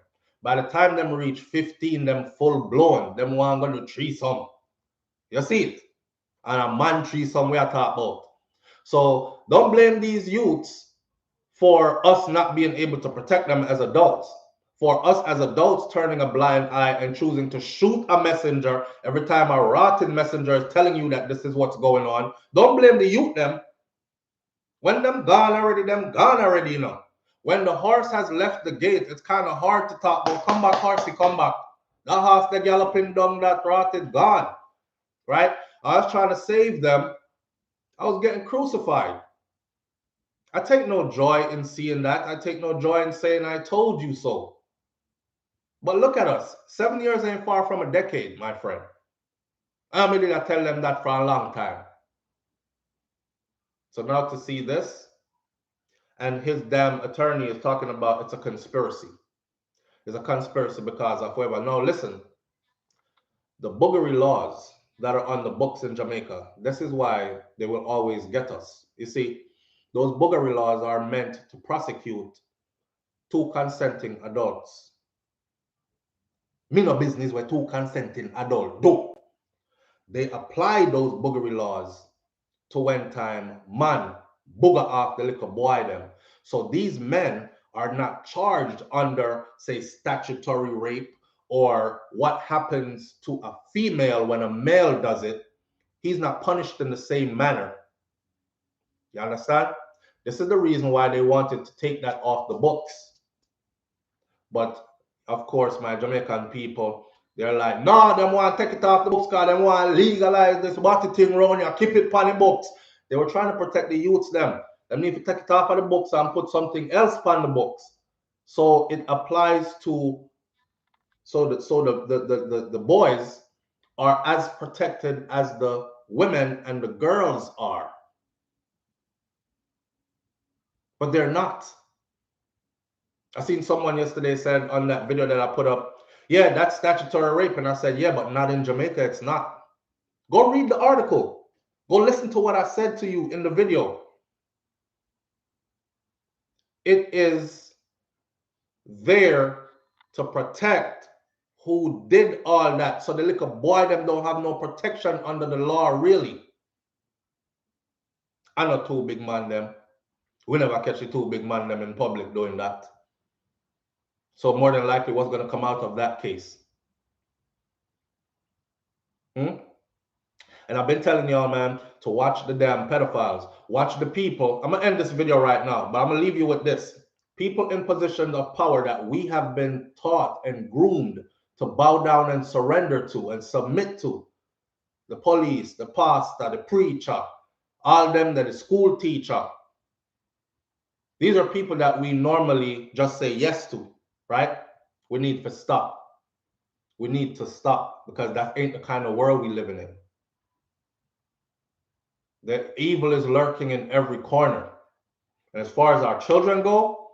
By the time them reach 15, them full blown, them want to do threesome. You see it? And a man threesome we are talking about. So don't blame these youths for us not being able to protect them as adults. For us as adults turning a blind eye and choosing to shoot a messenger every time a rotten messenger is telling you that this is what's going on. Don't blame the youth them. When them gone already, you know. When the horse has left the gate, it's kind of hard to talk about, come back, horsey, come back. That horse that galloping down that rotted gone, right? I was trying to save them. I was getting crucified. I take no joy in seeing that. I take no joy in saying I told you so. But look at us. 7 years ain't far from a decade, my friend. I mean, I tell them that for a long time. So now to see this, and his damn attorney is talking about it's a conspiracy. It's a conspiracy because of whoever. Now listen, the buggery laws that are on the books in Jamaica, this is why they will always get us. You see, those buggery laws are meant to prosecute two consenting adults. Me no business where two consenting adults do. They apply those buggery laws to when time man booger off the little boy them. So these men are not charged under, say, statutory rape or what happens to a female when a male does it. He's not punished in the same manner. You understand? This is the reason why they wanted to take that off the books. But of course, my Jamaican people, they're like, no, they want to take it off the books because they want to legalize this body thing around here, keep it on the books. They were trying to protect the youths them. They need to take it off of the books and put something else on the books. So it applies to, the boys are as protected as the women and the girls are. But they're not. I seen someone yesterday said on that video that I put up, yeah, that's statutory rape. And I said, yeah, but not in Jamaica, it's not. Go read the article. Go listen to what I said to you in the video. It is there to protect who did all that. So the little boy them don't have no protection under the law, really. I know two big man them. We never catch the two big man them in public doing that. So more than likely what's going to come out of that case. And I've been telling y'all, man, to watch the damn pedophiles. Watch the people. I'm going to end this video right now, but I'm going to leave you with this. People in positions of power that we have been taught and groomed to bow down and surrender to and submit to. The police, the pastor, the preacher, all them that is school teacher. These are people that we normally just say yes to, right? We need to stop. We need to stop because that ain't the kind of world we living in. The evil is lurking in every corner. And as far as our children go,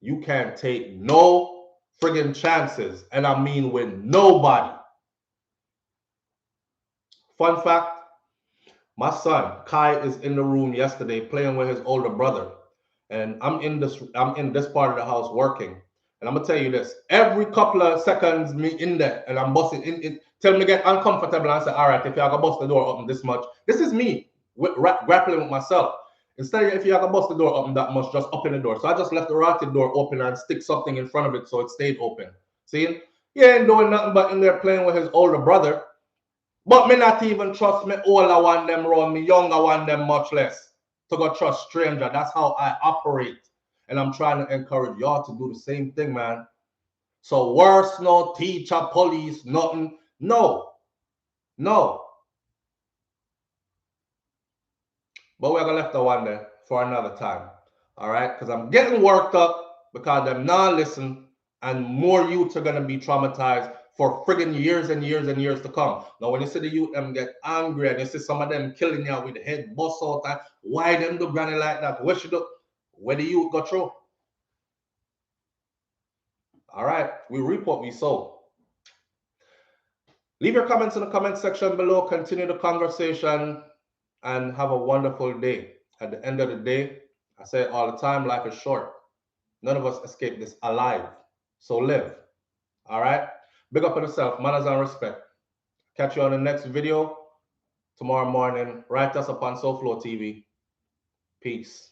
you can't take no friggin' chances. And I mean with nobody. Fun fact, my son, Kai, is in the room yesterday playing with his older brother. And I'm in this part of the house working. And I'm gonna tell you this, every couple of seconds me in there and I'm busting in till me get uncomfortable and say, all right, if you gotta bust the door open this much, this is me grappling with myself. Instead of if you gotta bust the door open that much, just open the door. So I just left the rotted door open and stick something in front of it so it stayed open. See? He ain't doing nothing but in there playing with his older brother. But me not even trust me older one them around me, younger one them much less. To go trust stranger. That's how I operate. And I'm trying to encourage y'all to do the same thing, man. So worse, no teacher, police, nothing. No. No. But we're gonna left the one there for another time. All right? Because I'm getting worked up because them not listen and more youths are gonna be traumatized for friggin' years and years and years to come. Now, when you see the youth them get angry and you see some of them killing you with the head bust out, and why them do granny like that? What should do? Where the youth go through? All right, we reap what we sow. Leave your comments in the comment section below. Continue the conversation and have a wonderful day. At the end of the day, I say it all the time, life is short. None of us escape this alive. So live. All right. Big up on yourself. Manners and respect. Catch you on the next video tomorrow morning. Write us up on SouFLoTV. Peace.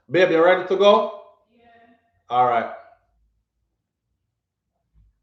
Babe, you ready to go? Yeah. All right.